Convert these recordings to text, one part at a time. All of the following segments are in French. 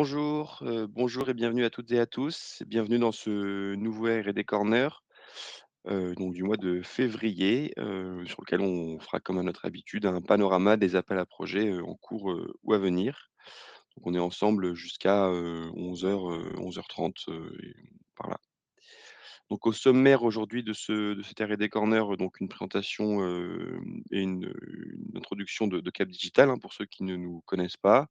Bonjour et bienvenue à toutes et à tous. Bienvenue dans ce nouveau R&D Corner, donc du mois de février, sur lequel on fera comme à notre habitude un panorama des appels à projets, en cours, ou à venir. Donc on est ensemble jusqu'à, 11:00, 11:30, et par là. Donc au sommaire aujourd'hui de cet R&D Corner, donc une présentation, et une introduction de Cap Digital, hein, pour ceux qui ne nous connaissent pas.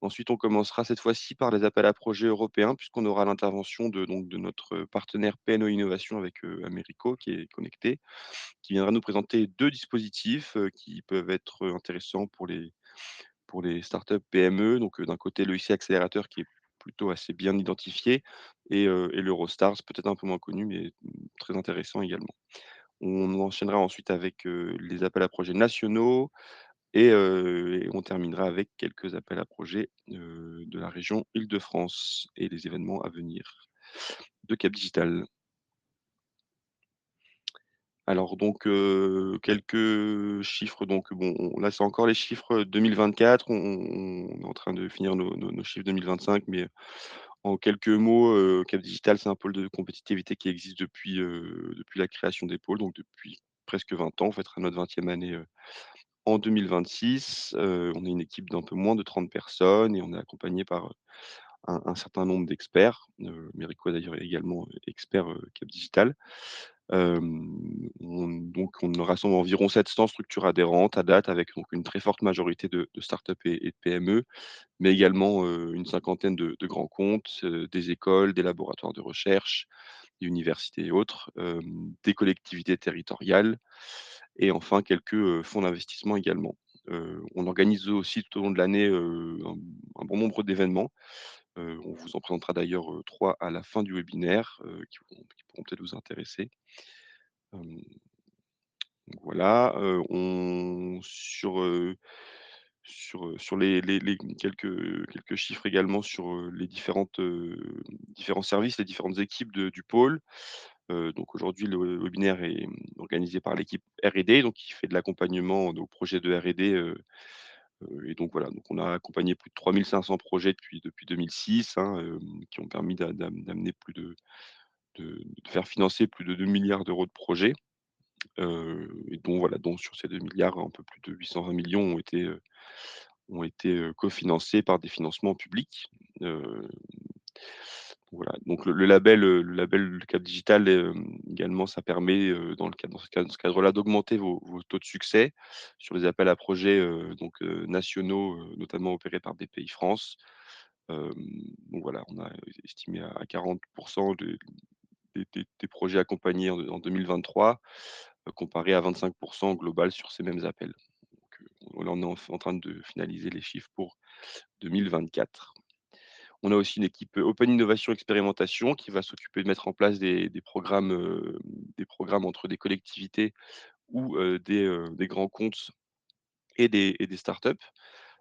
Ensuite, on commencera cette fois-ci par les appels à projets européens, puisqu'on aura l'intervention de notre partenaire PNO Innovation avec, Americo qui est connecté, qui viendra nous présenter 2 dispositifs, qui peuvent être, intéressants pour les startups PME. Donc, d'un côté, le IC Accélérateur qui est plutôt assez bien identifié et l'Eurostars, peut-être un peu moins connu, mais très intéressant également. On enchaînera ensuite avec, les appels à projets nationaux et on terminera avec quelques appels à projets, de la région Île-de-France et les événements à venir de Cap Digital. Alors donc, quelques chiffres donc bon, là, c'est encore les chiffres 2024. On est en train de finir nos chiffres 2025, mais en quelques mots, Cap Digital, c'est un pôle de compétitivité qui existe depuis la création des pôles, donc depuis presque 20 ans. On fêtera notre 20e année, en 2026. On est une équipe d'un peu moins de 30 personnes et on est accompagné par, un certain nombre d'experts. Mérico d'ailleurs est également expert, Cap Digital. On rassemble environ 700 structures adhérentes à date avec donc une très forte majorité de start-up et de PME, mais également, une cinquantaine de grands comptes, des écoles, des laboratoires de recherche, des universités et autres, des collectivités territoriales et enfin quelques, fonds d'investissement également. On organise aussi tout au long de l'année, un bon nombre d'événements. On vous en présentera d'ailleurs, 3 à la fin du webinaire, qui pourront peut-être vous intéresser. Hem, donc voilà, on sur les quelques chiffres également sur, les différents services, les différentes équipes du pôle. Donc aujourd'hui, le webinaire est, organisé par l'équipe R&D, donc qui fait de l'accompagnement aux projets de R&D, et donc voilà, donc on a accompagné plus de 3 500 projets depuis 2006, hein, qui ont permis d'amener plus de faire financer plus de 2 milliards d'euros de projets, et dont voilà, dont sur ces 2 milliards, un peu plus de 820 millions ont été cofinancés par des financements publics. Voilà, donc le label Cap Digital, également, ça permet, dans ce cadre-là, d'augmenter vos taux de succès sur les appels à projets, nationaux, notamment opérés par BPI France. Hem, donc voilà, on a estimé à 40 des projets accompagnés en 2023, comparé à 25 global sur ces mêmes appels. Donc, là, on est en train de finaliser les chiffres pour 2024. On a aussi une équipe, Open Innovation Expérimentation qui va s'occuper de mettre en place des programmes entre des collectivités ou, des grands comptes et des startups.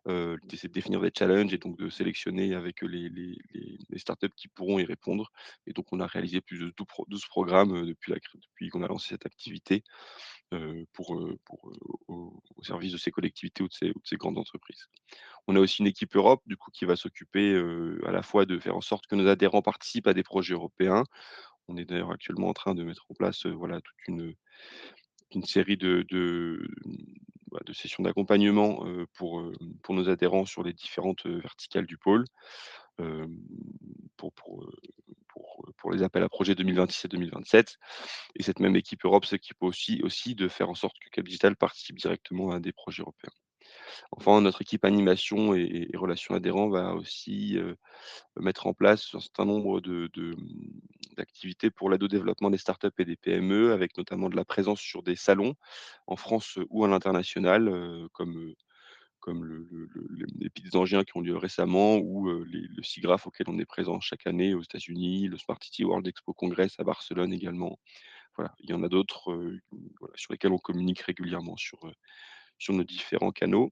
L'idée, c'est de définir des challenges et donc de sélectionner avec les startups qui pourront y répondre et donc on a réalisé plus de 12 programmes, depuis qu'on a lancé cette activité, au service de ces collectivités ou de ces grandes entreprises. On a aussi une équipe Europe, du coup, qui va s'occuper, à la fois de faire en sorte que nos adhérents participent à des projets européens. On est d'ailleurs actuellement en train de mettre en place, voilà, toute une série de sessions d'accompagnement, pour nos adhérents sur les différentes, verticales du pôle, hem, pour pour, heu, pour les appels à projets 2026 et 2027 et cette même équipe Europe s'équipe aussi de faire en sorte que Cap Digital participe directement à des projets européens. Enfin, notre équipe animation et relations adhérents va aussi, mettre en place un certain nombre d'activités pour l'aide au développement des startups et des PME, avec notamment de la présence sur des salons en France, ou à l'international, comme les Piz Angien qui ont lieu récemment ou, le SIGGRAPH auquel on est présent chaque année aux États-Unis, le Smart City World Expo Congress à Barcelone également. Voilà, il y en a d'autres, voilà, sur lesquels on communique régulièrement sur nos différents canaux.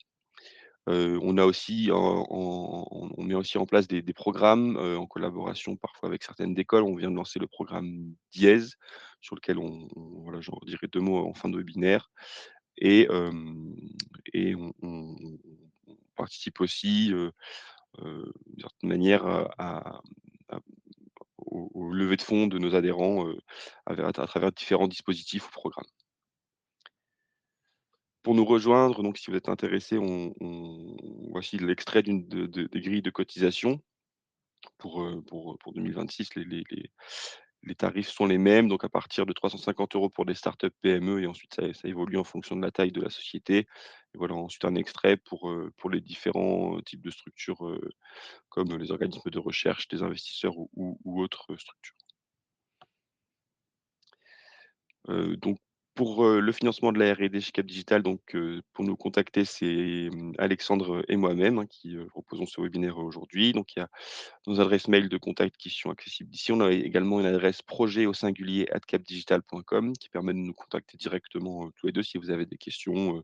On a aussi on met aussi en place des programmes, en collaboration parfois avec certaines écoles. On vient de lancer le programme Dièse, sur lequel voilà, j'en dirai 2 mots en fin de webinaire et hem et on participe aussi, d'une certaine manière, à aux levées de fonds de nos adhérents, à travers différents dispositifs ou programmes. Pour nous rejoindre, donc si vous êtes intéressé, voici l'extrait des grilles de cotisation pour 2026. Les tarifs sont les mêmes, donc à partir de 350 € pour des startups PME et ensuite ça évolue en fonction de la taille de la société. Et voilà, ensuite un extrait pour les différents, types de structures, comme les organismes de recherche, des investisseurs ou autres, structures. Donc pour, le financement de la R&D chez Cap Digital, donc pour nous contacter, c'est, Alexandre et moi-même, hein, qui, proposons ce webinaire aujourd'hui. Donc il y a nos adresses mail de contact qui sont accessibles d'ici. On a également une adresse projet au singulier @capdigital.com qui permet de nous contacter directement, tous les 2 si vous avez des questions,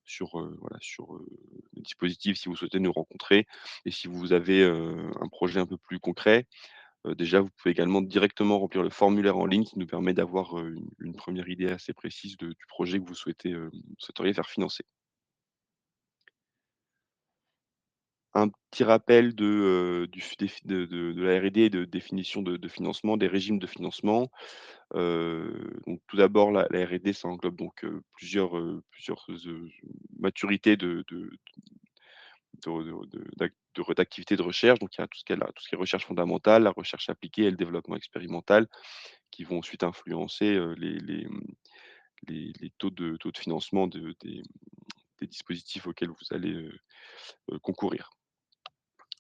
sur, voilà, sur, le dispositif, si vous souhaitez nous rencontrer et si vous avez, un projet un peu plus concret. Déjà, vous pouvez également directement remplir le formulaire en ligne qui nous permet d'avoir, une 1 idée assez précise du projet que vous souhaiteriez faire financer. Un petit rappel du f des f de la R&D et de définition de financement, des régimes de financement. Donc tout d'abord, la R&D, ça englobe donc, plusieurs, maturités d'activités de recherche. Donc il y a tout ce qui est recherche fondamentale, la recherche appliquée et le développement expérimental qui vont ensuite influencer, les taux de financement des dispositifs auxquels vous allez, concourir.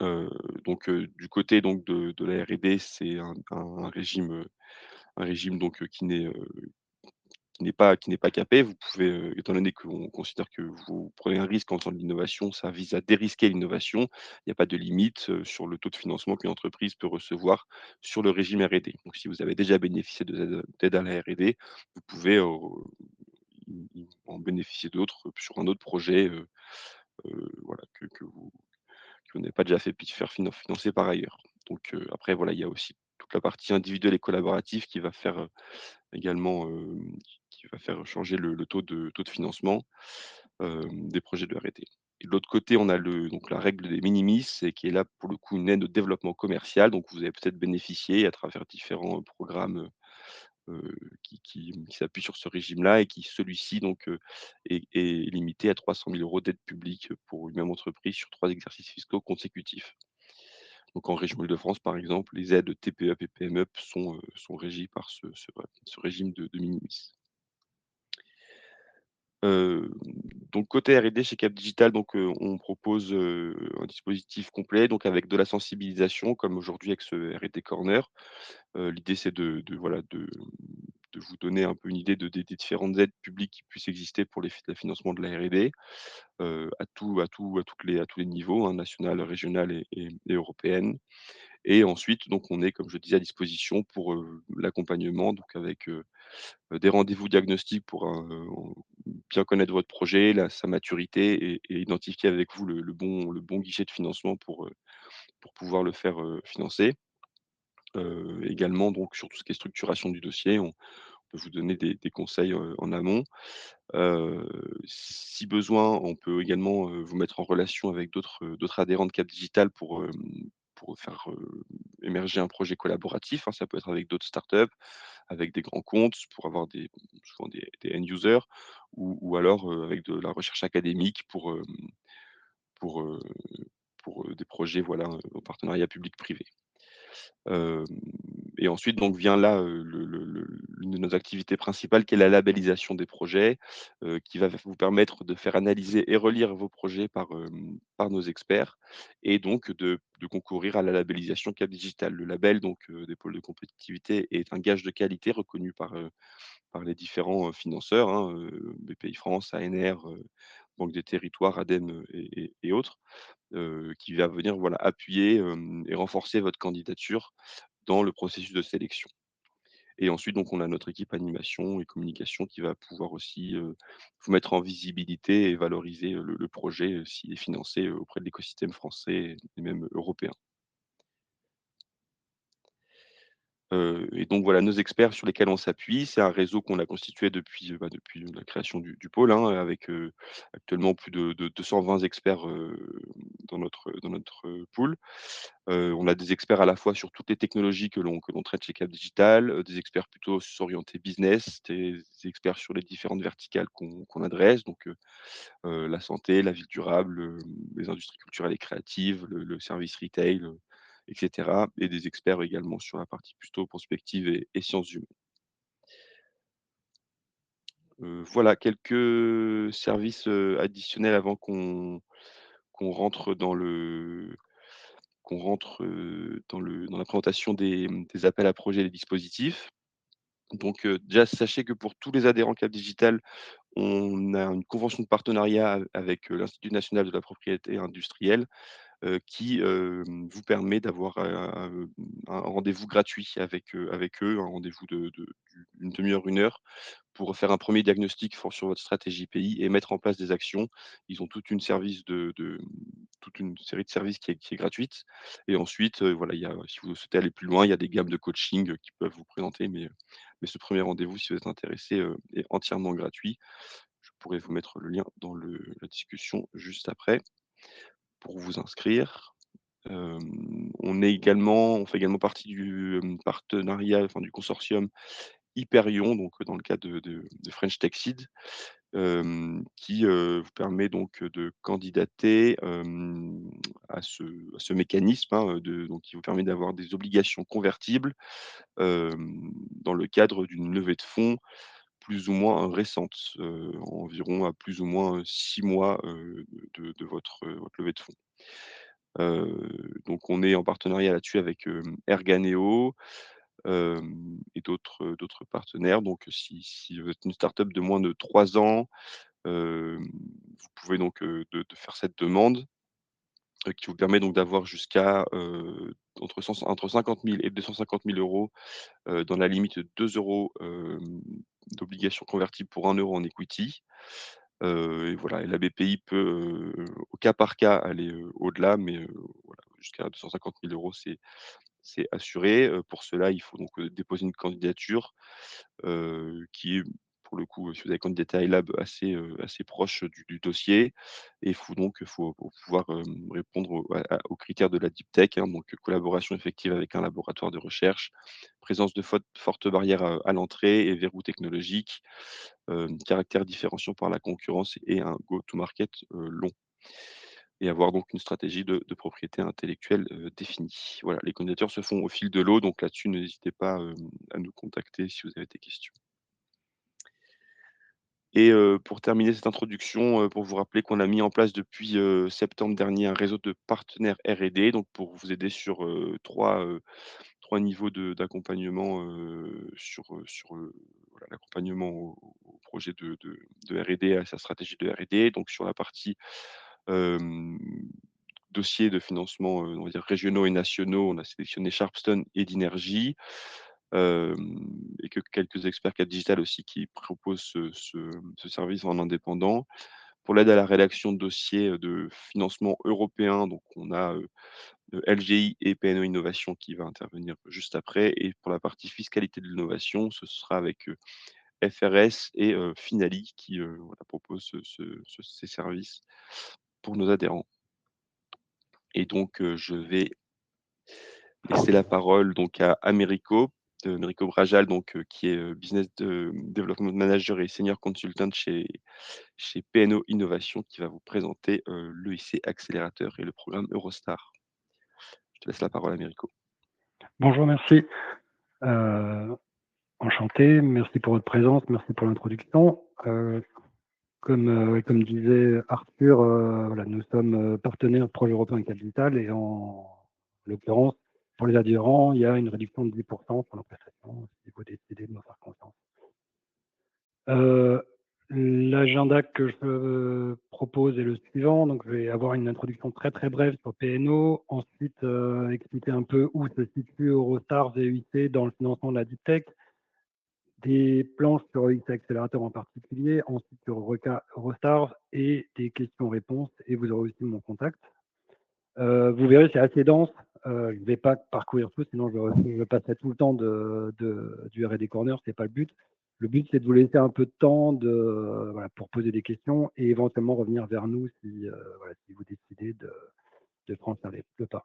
Heu, donc du côté donc de la R&D, c'est un régime donc qui n'est pas capé. Vous pouvez, étant donné qu'on considère que vous prenez un risque en faisant de l'innovation, ça vise à dérisquer l'innovation. Il n'y a pas de limite, sur le taux de financement qu'une entreprise peut recevoir sur le régime R&D. Donc si vous avez déjà bénéficié d'aides à la R&D, vous pouvez, en bénéficier d'autres, sur un autre projet, voilà, que vous n'avez pas déjà fait faire financer par ailleurs. Donc après voilà, il y a aussi toute la partie individuelle et collaborative qui va faire, également, qui va faire changer le taux de financement, des projets de R&D. Et de l'autre côté, on a donc la règle des minimis et qui est là pour le coup une aide au développement commercial. Donc vous avez peut-être bénéficié à travers différents, programmes, qui s'appuient sur ce régime-là et qui celui-ci donc, est limité à 300 000 € d'aide publique pour une même entreprise sur 3 exercices fiscaux consécutifs. Donc en région Île-de-France, par exemple, les aides TPE et PME sont régies par ce régime de minimis. Heu, donc côté R&D chez Cap Digital, donc on propose, un dispositif complet, donc avec de la sensibilisation comme aujourd'hui avec ce R&D Corner. L'idée c'est de voilà, de vous donner un peu une idée des différentes aides publiques qui puissent exister pour le financement de la R&D, à tous les niveaux, hein, national, régional et européenne. Et ensuite, donc on est, comme je disais, à disposition pour, l'accompagnement, donc avec, des rendez-vous diagnostiques pour, bien connaître votre projet, sa maturité et identifier avec vous le bon guichet de financement pour pouvoir le faire, financer. Également donc sur tout ce qui est structuration du dossier, on peut vous donner des conseils, en amont. Heu, Si besoin, on peut également, vous mettre en relation avec d'autres adhérents de Cap Digital pour faire, émerger un projet collaboratif, hein. Ça peut être avec d'autres startups, avec des grands comptes pour avoir souvent des end users ou alors, avec de la recherche académique pour, heu, pour des projets, voilà, en partenariat public-privé. Hem Et ensuite donc vient là, l'une de nos activités principales qui est la labellisation des projets, qui va vous permettre de faire analyser et relire vos projets par nos experts et donc de concourir à la labellisation Cap Digital. Le label donc, des pôles de compétitivité est un gage de qualité reconnu par les différents, financeurs, hein, Bpifrance, ANR, Banque des Territoires, ADEME, et autres, qui va venir, voilà, appuyer, et renforcer votre candidature dans le processus de sélection. Et ensuite, donc, on a notre équipe animation et communication qui va pouvoir aussi, vous mettre en visibilité et valoriser, le projet, s'il est financé, auprès de l'écosystème français et même européen. Et donc voilà, nos experts sur lesquels on s'appuie, c'est un réseau qu'on a constitué depuis la création du pôle, hein, avec, actuellement plus de 220 experts, dans notre pool. On a des experts à la fois sur toutes les technologies que l'on traite chez Cap Digital, des experts plutôt s'orientés business, des experts sur les différentes verticales qu'on adresse, donc la santé, la vie durable, les industries culturelles et créatives, le service retail, et cetera, et des experts également sur la partie plutôt prospective et sciences humaines. Voilà quelques services, additionnels avant qu'on rentre dans le dans la présentation des appels à projets et des dispositifs. Donc, déjà sachez que pour tous les adhérents Cap Digital, on a une convention de partenariat avec, l'Institut national de la propriété industrielle, qui, vous permet d'avoir, un rendez-vous gratuit avec eux, un rendez-vous d'une demi-heure, 1 heure, pour faire un premier diagnostic sur votre stratégie pays et mettre en place des actions. Ils ont toute une série de services qui est gratuite, et ensuite, voilà, si vous souhaitez aller plus loin, il y a des gammes de coaching, qui peuvent vous présenter, mais ce premier rendez-vous, si vous êtes intéressé, est entièrement gratuit. Je pourrais vous mettre le lien dans la discussion juste après pour vous inscrire. On fait également partie du, partenariat, enfin du consortium Hyperion, donc dans le cadre de French Tech Seed, qui, vous permet donc, de candidater, à ce mécanisme, hein, qui vous permet d'avoir des obligations convertibles, dans le cadre d'une levée de fonds plus ou moins récente, environ à plus ou moins, 6 mois, de votre levée de fonds. Donc on est en partenariat là-dessus avec, Erganeo, et d'autres partenaires. Donc si vous êtes une start-up de moins de 3 ans, vous pouvez donc, de faire cette demande, qui vous permet donc d'avoir jusqu'à, entre 50 000 et 250 000 €, dans la limite de 2 €, d'obligations convertibles pour 1 € en equity. Et voilà, et la BPI peut, au cas par cas aller, au-delà, mais voilà, jusqu'à 250 000 €, c'est assuré. Pour cela, il faut donc, déposer une candidature, qui est pour le coup, si vous avez candidaté à iLab, assez proche du dossier, et il faut pour pouvoir, répondre aux critères de la deep tech, hein, donc collaboration effective avec un laboratoire de recherche, présence de fortes barrières à l'entrée et verrous technologiques, caractère différenciant par la concurrence et un go to market, long, et avoir donc une stratégie de propriété intellectuelle, définie. Voilà, les candidatures se font au fil de l'eau, donc là-dessus, n'hésitez pas, à nous contacter si vous avez des questions. Et pour terminer cette introduction, pour vous rappeler qu'on a mis en place depuis, septembre dernier un réseau de partenaires R&D, donc pour vous aider sur, 3 niveaux d'accompagnement, voilà, l'accompagnement au projet de R&D, à sa stratégie de R&D. Donc sur la partie, hem, dossier de financement, on va dire régionaux et nationaux, on a sélectionné Sharpstone et Dynergy, et que quelques experts Cap Digital aussi qui proposent ce service en indépendant. Pour l'aide à la rédaction de dossiers, de financement européen, donc on a, LGI et PNO Innovation qui va intervenir juste après, et pour la partie fiscalité de l'innovation, ce sera avec, FRS et Finali qui, voilà, proposent ces services pour nos adhérents. Et donc, je vais laisser la parole donc à Americo Brajal, donc, qui est, Business Development Manager et Senior Consultant chez PNO Innovation, qui va vous présenter, l'EIC Accélérateur et le programme Eurostar. Je te laisse la parole, Americo. Bonjour, merci. Enchanté, merci pour votre présence, merci pour l'introduction. Comme disait Arthur, voilà, nous sommes partenaires projet européen Capital, et en l'occurrence, pour les adhérents, il y a une réduction de 10% sur nos prestations, si vous décidez de nous faire confiance. L'agenda que je propose est le suivant. Donc, je vais avoir une introduction très très brève sur PNO, ensuite expliquer un peu où se situe Eurostars et EIC dans le financement de la deep tech, des planches sur EIC Accélérateur en particulier, ensuite sur Eurostars et des questions-réponses, et vous aurez aussi mon contact. Vous verrez, c'est assez dense. Je vais pas parcourir tout, sinon je passerai tout le temps du R&D Corner, c'est pas le but. Le but, c'est de vous laisser un peu de temps voilà, pour poser des questions et éventuellement revenir vers nous si, voilà, si vous décidez de franchir le pas.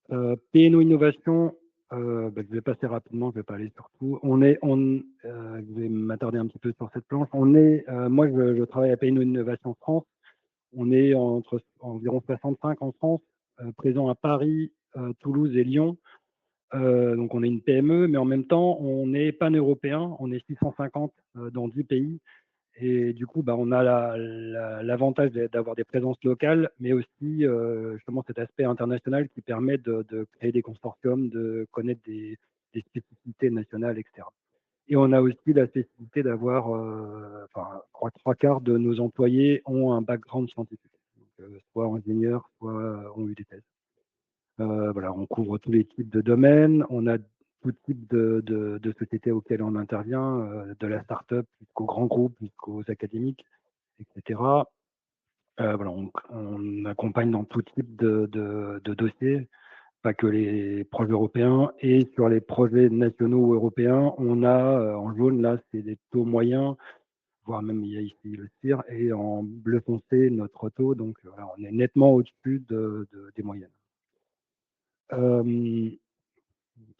P&O Innovation, bah, je vais passer rapidement, je ne vais pas aller sur tout. Je vais m'attarder un petit peu sur cette planche. Moi, je travaille à P&O Innovation France. On est entre environ 65 en France, présent à Paris, Toulouse et Lyon. Donc on est une PME, mais en même temps, on est pan-européen, on est 650 dans 10 pays. Et du coup, bah, on a l'avantage d'avoir des présences locales, mais aussi justement cet aspect international qui permet de créer des consortiums, de connaître des spécificités nationales, etc. Et on a aussi la spécificité d'avoir, enfin, trois quarts de nos employés ont un background scientifique, donc, soit ingénieurs, soit ont eu des thèses. Voilà, on couvre tous les types de domaines, on a tout type de sociétés auxquelles on intervient, de la start-up jusqu'aux grands groupes, jusqu'aux académiques, etc. Voilà, on accompagne dans tout type de dossiers, pas que les projets européens. Et sur les projets nationaux ou européens, on a en jaune, là, c'est des taux moyens, voire même il y a ici le CIR, et en bleu foncé, notre taux. Donc, voilà, on est nettement au-dessus des moyennes. Je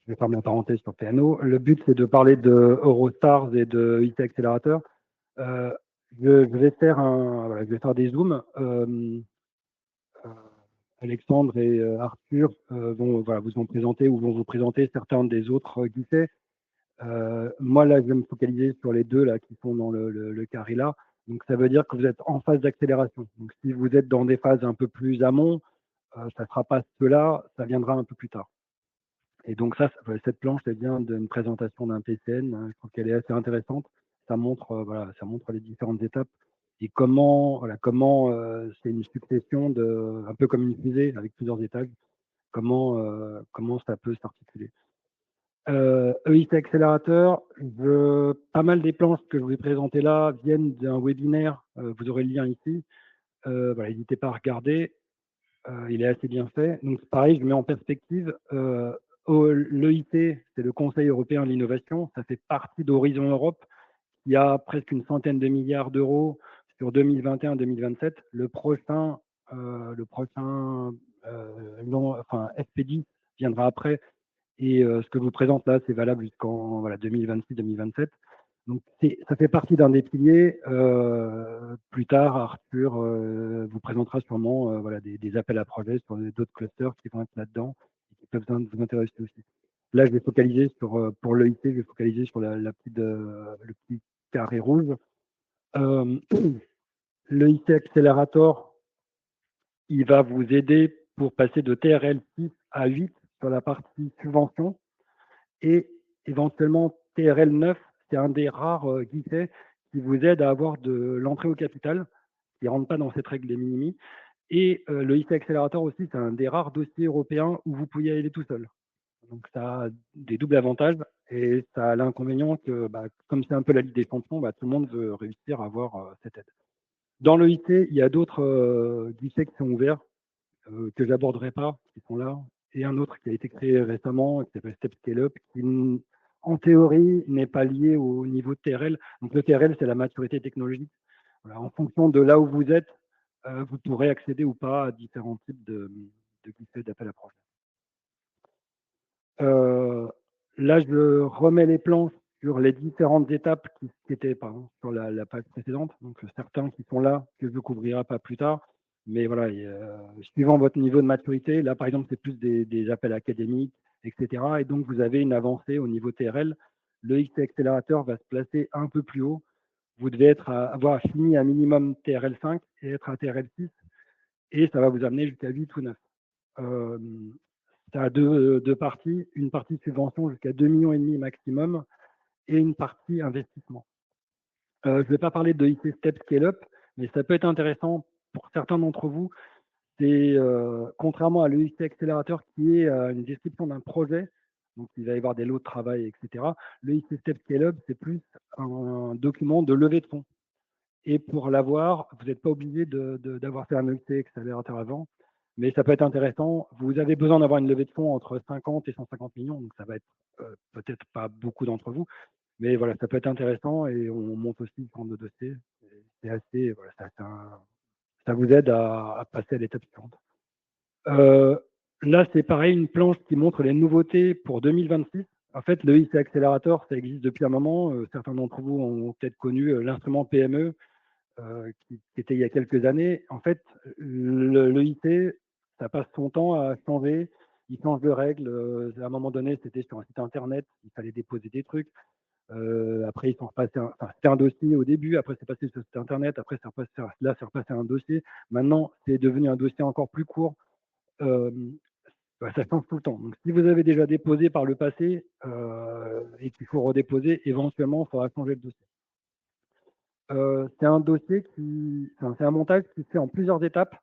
vais fermer la parenthèse sur PNO. Le but, c'est de parler de Eurostars et de IT Accelerator. Euh, je vais faire voilà, je vais faire des zooms. Alexandre et Arthur vont voilà, vous présenter ou vont vous présenter certains des autres guichets. Moi, là, je vais me focaliser sur les deux là, qui sont dans le carré là. Donc, ça veut dire que vous êtes en phase d'accélération. Donc, si vous êtes dans des phases un peu plus amont, ça ne sera pas cela, ça viendra un peu plus tard. Et donc cette planche, elle vient d'une présentation d'un PCN. Je trouve qu'elle est assez intéressante. Ça montre, voilà, ça montre les différentes étapes et comment c'est une succession un peu comme une fusée avec plusieurs étages. Comment ça peut s'articuler. EIT Accelerator, pas mal des planches que je vous ai présentées là viennent d'un webinaire. Vous aurez le lien ici. Voilà, n'hésitez pas à regarder. Il est assez bien fait. Donc, pareil, je mets en perspective. L'EIT, c'est le Conseil européen de l'innovation. Ça fait partie d'Horizon Europe. Il y a presque une centaine de milliards d'euros sur 2021-2027. Le prochain FP10 viendra après. Et ce que je vous présente là, c'est valable jusqu'en 2026-2027. Donc, ça fait partie d'un des piliers. Plus tard, Arthur vous présentera sûrement des appels à projets sur d'autres clusters qui vont être là-dedans et qui peuvent vous intéresser aussi. Là, je vais focaliser pour l'EIT, je vais focaliser sur le petit carré rouge. L'EIT Accelerator, il va vous aider pour passer de TRL 6 à 8 sur la partie subvention et éventuellement TRL 9, c'est un des rares guichets qui vous aide à avoir de l'entrée au capital, qui ne rentre pas dans cette règle des minimis. Et le IT Accelerator aussi, c'est un des rares dossiers européens où vous pouvez y aller tout seul. Donc ça a des doubles avantages et ça a l'inconvénient que, comme c'est un peu la Ligue des champions, tout le monde veut réussir à avoir cette aide. Dans le IT, il y a d'autres guichets qui sont ouverts, que j'aborderai pas, qui sont là, et un autre qui a été créé récemment, qui s'appelle Step Scale Up, qui en théorie n'est pas lié au niveau de TRL. Donc le TRL, c'est la maturité technologique. Voilà, en fonction de là où vous êtes, vous pourrez accéder ou pas à différents types de guichets d'appel à projet. Là, je remets les planches sur les différentes étapes qui étaient sur la page précédente. Donc, certains qui sont là, que je ne couvrirai pas plus tard. Mais voilà, suivant votre niveau de maturité, là, par exemple, c'est plus des appels académiques, etc. Et donc, vous avez une avancée au niveau TRL. Le X accélérateur va se placer un peu plus haut. Vous devez avoir fini un minimum TRL 5 et être à TRL 6. Et ça va vous amener jusqu'à 8 ou 9. Ça a deux parties, une partie subvention jusqu'à 2,5 millions maximum et une partie investissement. Je ne vais pas parler de IT Step Scale Up, mais ça peut être intéressant pour certains d'entre vous. C'est contrairement à l'EIT Accelerator qui est une description d'un projet, donc il va y avoir des lots de travail, etc. L'EIT Step Scale Up, c'est plus un document de levée de fonds. Et pour l'avoir, vous n'êtes pas obligé d'avoir fait un EIT Accelerator avant. mais ça peut être intéressant. Vous avez besoin d'avoir une levée de fonds entre 50 et 150 millions, donc ça va être peut-être pas beaucoup d'entre vous, mais voilà, ça peut être intéressant et on monte aussi le compte de dossier. C'est assez, voilà, ça vous aide à passer à l'étape suivante. Là, c'est pareil, une planche qui montre les nouveautés pour 2026. En fait, le IC Accelerator, ça existe depuis un moment. Certains d'entre vous ont peut-être connu l'instrument PME qui était il y a quelques années. En fait, le IT, ça passe son temps à changer. Il change de règles. À un moment donné, c'était sur un site internet, il fallait déposer des trucs. Après, ils sont repassés. Enfin, c'était un dossier au début. Après, c'est passé sur le site internet. Après, là, c'est repassé à un dossier. Maintenant, c'est devenu un dossier encore plus court. Euh, Ça change tout le temps. Donc, si vous avez déjà déposé par le passé et qu'il faut redéposer, éventuellement, il faudra changer le dossier. C'est un dossier c'est un montage qui se fait en plusieurs étapes,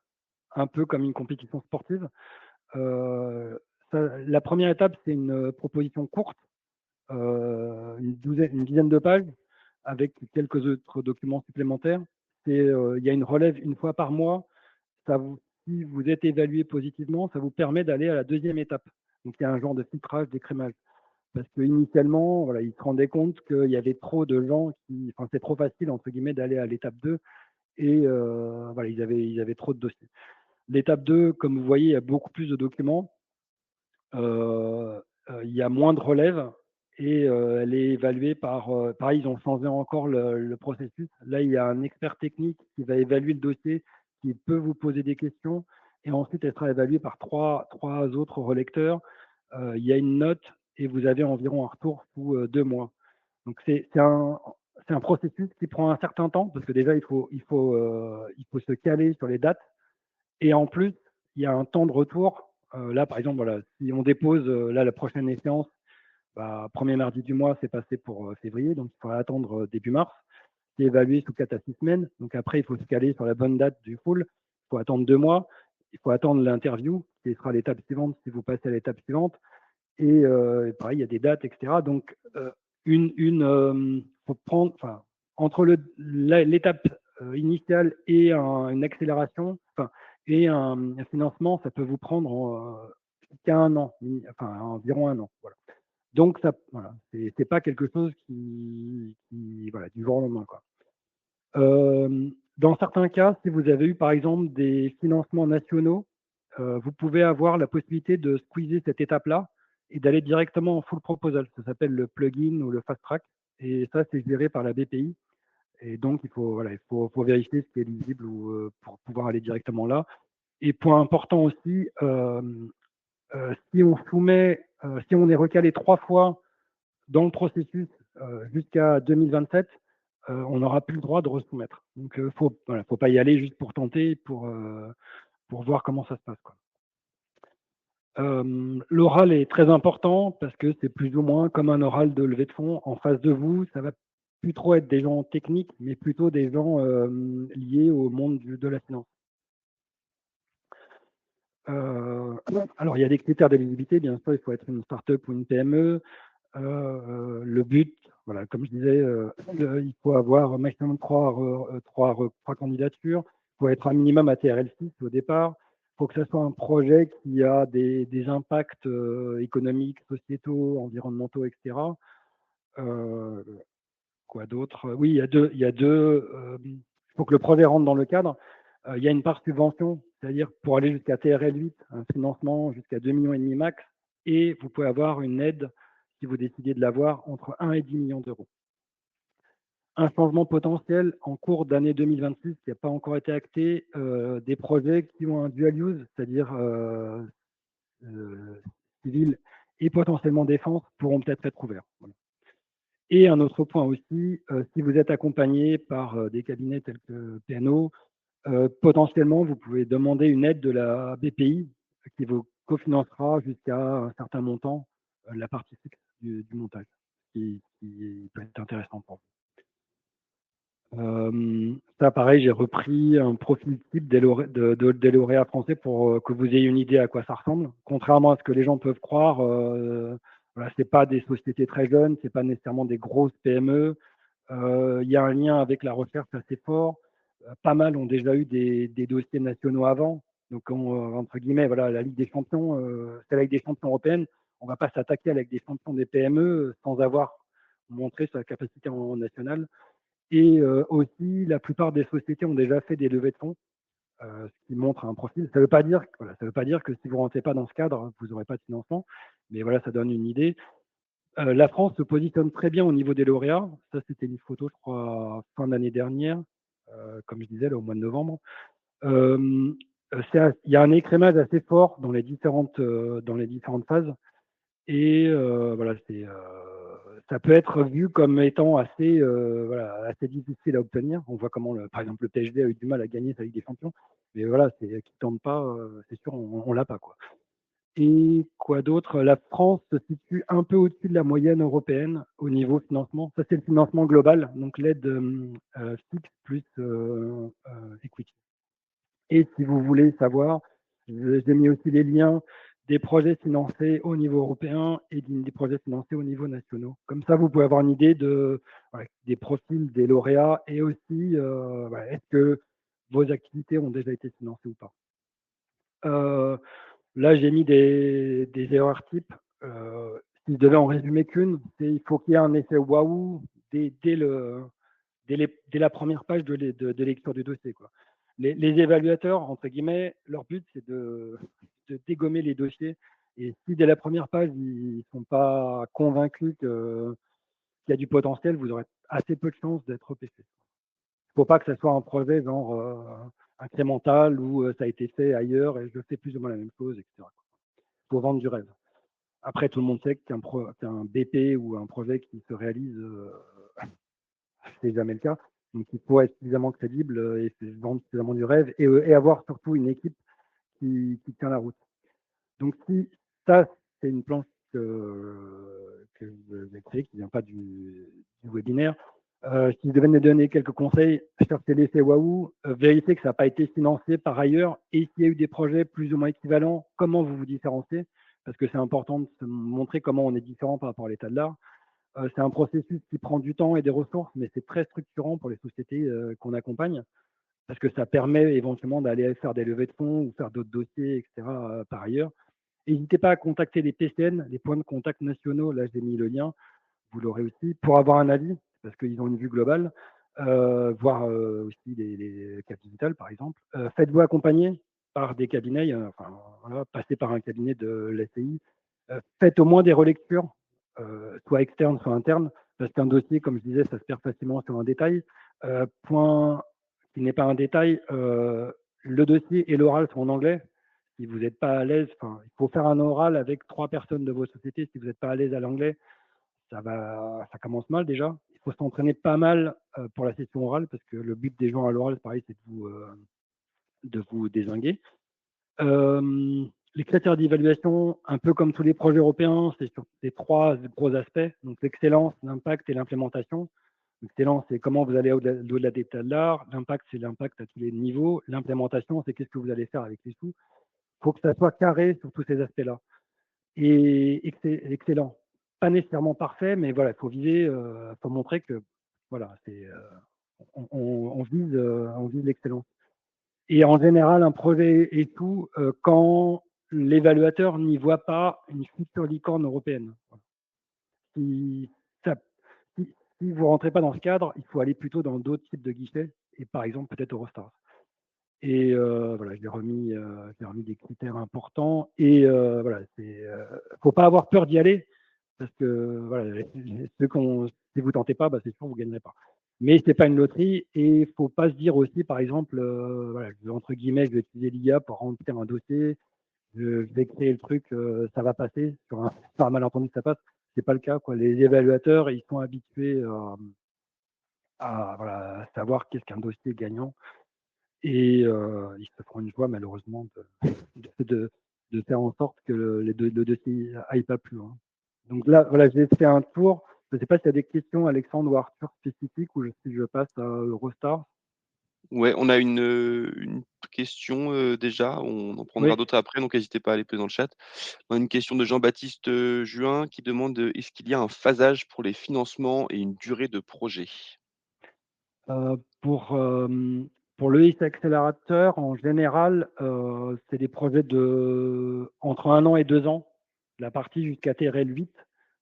un peu comme une compétition sportive. La première étape, c'est une proposition courte, une dizaine de pages, avec quelques autres documents supplémentaires. Il y a une relève une fois par mois. Si vous êtes évalué positivement, ça vous permet d'aller à la deuxième étape. Donc, il y a un genre de filtrage, d'écrémage. Parce qu'initialement, voilà, ils se rendaient compte qu'il y avait trop de gens c'est trop facile, entre guillemets, d'aller à l'étape 2 et voilà, ils avaient trop de dossiers. L'étape 2, comme vous voyez, il y a beaucoup plus de documents, il y a moins de relève et elle est évaluée pareil, ils ont changé encore le processus. Là, il y a un expert technique qui va évaluer le dossier, qui peut vous poser des questions et ensuite elle sera évaluée par trois autres relecteurs. Il y a une note et vous avez environ un retour sous 2 mois. Donc c'est un processus qui prend un certain temps parce que déjà il faut se caler sur les dates et en plus il y a un temps de retour. Là par exemple voilà, si on dépose là la prochaine échéance, premier mardi du mois c'est passé pour février, donc il faudra attendre début mars. C'est évalué sous 4 à 6 semaines. Donc après il faut se caler sur la bonne date du full. Il faut attendre 2 mois. Il faut attendre l'interview qui sera l'étape suivante si vous passez à l'étape suivante. Et pareil, il y a des dates, etc. Donc, faut prendre, enfin, entre l'étape initiale et une accélération, et un financement, ça peut vous prendre jusqu'à un an, enfin environ un an. Voilà. Donc, ça, voilà, c'est pas quelque chose voilà, du jour au lendemain, quoi. Dans certains cas, si vous avez eu par exemple des financements nationaux, vous pouvez avoir la possibilité de squeezer cette étape-là et d'aller directement en full proposal. Ça s'appelle le plugin ou le fast track. Et ça, c'est géré par la BPI. Et donc, faut vérifier ce qui est éligible pour pouvoir aller directement là. Et point important aussi, si on est recalé 3 fois dans le processus jusqu'à 2027, on n'aura plus le droit de resoumettre. Donc, faut pas y aller juste pour tenter, pour voir comment ça se passe, quoi. L'oral est très important parce que c'est plus ou moins comme un oral de levée de fonds. En face de vous, ça va plus trop être des gens techniques, mais plutôt des gens liés au monde de la finance. Alors, il y a des critères d'éligibilité. Bien sûr, il faut être une start-up ou une PME. Le but, voilà, comme je disais, il faut avoir un maximum de trois candidatures. Il faut être un minimum à TRL6 au départ. Il faut que ce soit un projet qui a des impacts économiques, sociétaux, environnementaux, etc. Quoi d'autre? Oui, il faut que le projet rentre dans le cadre. Il y a une part subvention, c'est-à-dire pour aller jusqu'à TRL8, un financement jusqu'à 2,5 millions max, et vous pouvez avoir une aide, si vous décidez de l'avoir, entre 1 et 10 millions d'euros. Un changement potentiel en cours d'année 2026 qui n'a pas encore été acté, des projets qui ont un dual use, c'est-à-dire civil et potentiellement défense, pourront peut-être être ouverts. Voilà. Et un autre point aussi, si vous êtes accompagné par des cabinets tels que PNO, potentiellement, vous pouvez demander une aide de la BPI qui vous cofinancera jusqu'à un certain montant, la partie fixe du montage, qui peut être intéressant pour vous. Ça, pareil, j'ai repris un profil type des lauréats français pour que vous ayez une idée à quoi ça ressemble. Contrairement à ce que les gens peuvent croire, voilà, ce n'est pas des sociétés très jeunes, ce n'est pas nécessairement des grosses PME. Il y a un lien avec la recherche assez fort. Pas mal ont déjà eu des dossiers nationaux avant. Donc entre guillemets, voilà, la Ligue des champions, c'est la Ligue des champions européenne. On va pas s'attaquer à la Ligue des champions des PME, sans avoir montré sa capacité en national. Et aussi, la plupart des sociétés ont déjà fait des levées de fonds, ce qui montre un profil. Ça veut pas dire, voilà, ça veut pas dire que si vous rentrez pas dans ce cadre, vous n'aurez pas de financement, mais voilà, ça donne une idée. La France se positionne très bien au niveau des lauréats. Ça, c'était une photo, je crois, fin d'année dernière, comme je disais, là, au mois de novembre. Euh, il y a un écrémage assez fort dans les différentes phases. Et voilà, ça peut être vu comme étant assez, voilà, assez difficile à obtenir. On voit comment, par exemple, le PSG a eu du mal à gagner sa Ligue des Champions. Mais voilà, c'est qui tente pas, c'est sûr, on l'a pas, quoi. Et quoi d'autre? La France se situe un peu au-dessus de la moyenne européenne au niveau financement. Ça, c'est le financement global, donc l'aide fixe plus equity. Et si vous voulez savoir, j'ai mis aussi les liens des projets financés au niveau européen et des projets financés au niveau national. Comme ça, vous pouvez avoir une idée ouais, des profils des lauréats et aussi, ouais, est-ce que vos activités ont déjà été financées ou pas. Euh, Là, j'ai mis des erreurs types. Si je devais en résumer qu'une, c'est il faut qu'il y ait un effet waouh dès la première page de lecture du dossier, quoi. Les évaluateurs, entre guillemets, leur but, c'est de dégommer les dossiers. Et si dès la première page, ils ne sont pas convaincus qu'il y a du potentiel, vous aurez assez peu de chances d'être repêché. Il ne faut pas que ce soit un projet genre incrémental où ça a été fait ailleurs et je fais plus ou moins la même chose, etc. Il faut vendre du rêve. Après, tout le monde sait qu'un BP ou un projet qui se réalise, c'est jamais le cas. Donc, il faut être suffisamment crédible et vendre suffisamment du rêve et avoir surtout une équipe qui tient la route. Donc, si ça, c'est une planche que j'ai créée, qui ne vient pas du webinaire. Si je devais me donner quelques conseils, cherchez l'effet waouh, vérifiez que ça n'a pas été financé par ailleurs et s'il y a eu des projets plus ou moins équivalents, comment vous vous différenciez, parce que c'est important de se montrer comment on est différent par rapport à l'état de l'art. C'est un processus qui prend du temps et des ressources, mais c'est très structurant pour les sociétés qu'on accompagne, parce que ça permet éventuellement d'aller faire des levées de fonds ou faire d'autres dossiers, etc. Par ailleurs. N'hésitez pas à contacter les PCN, les points de contact nationaux, là j'ai mis le lien, vous l'aurez aussi, pour avoir un avis, parce qu'ils ont une vue globale, voir aussi les cap digital par exemple. Faites-vous accompagner par des cabinets, enfin, voilà, passez par un cabinet de l'SCI. Faites au moins des relectures, soit externes, soit internes, parce qu'un dossier, comme je disais, ça se perd facilement sur un détail. Point qui n'est pas un détail, le dossier et l'oral sont en anglais. Si vous n'êtes pas à l'aise, il faut faire un oral avec 3 personnes de vos sociétés. Si vous n'êtes pas à l'aise à l'anglais, ça commence mal déjà. Il faut s'entraîner pas mal pour la session orale, parce que le but des gens à l'oral, pareil, c'est de vous dézinguer. Les critères d'évaluation, un peu comme tous les projets européens, c'est sur ces 3 gros aspects, donc l'excellence, l'impact et l'implémentation. L'excellence, c'est comment vous allez au-delà des états de l'art. L'impact, c'est l'impact à tous les niveaux. L'implémentation, c'est qu'est-ce que vous allez faire avec les sous. Il faut que ça soit carré sur tous ces aspects-là. Et excellent. Pas nécessairement parfait, mais voilà, il faut viser, faut montrer que voilà, on vise l'excellence. Et en général, un projet et tout, quand l'évaluateur n'y voit pas une future licorne européenne. Si, ça, si vous ne rentrez pas dans ce cadre, il faut aller plutôt dans d'autres types de guichets, et par exemple peut-être Eurostars. Et voilà, j'ai remis des critères importants. Et voilà, faut pas avoir peur d'y aller, parce que voilà, si vous tentez pas, c'est sûr vous gagnerez pas. Mais c'est pas une loterie, et il faut pas se dire aussi, par exemple, voilà, entre guillemets, je vais utiliser l'IA pour remplir un dossier, je vais créer le truc, ça va passer sur un malentendu, ça passe. C'est pas le cas, quoi. Les évaluateurs, ils sont habitués voilà, à savoir qu'est-ce qu'un dossier gagnant, et ils se feront une joie malheureusement de faire en sorte que le dossier aille pas plus loin. Donc là, voilà, j'ai fait un tour. Je ne sais pas s'il y a des questions, Alexandre ou Arthur, spécifiques, ou si je passe à Eurostar. Ouais, on a une question, déjà, on en prendra Oui. d'autres après, donc n'hésitez pas à les poser dans le chat. On a une question de Jean-Baptiste, Juin qui demande, «Est-ce qu'il y a un phasage pour les financements et une durée de projet?» Pour Pour l'EIC accélérateur, en général, c'est des projets entre 1 an et 2 ans, la partie jusqu'à TRL 8.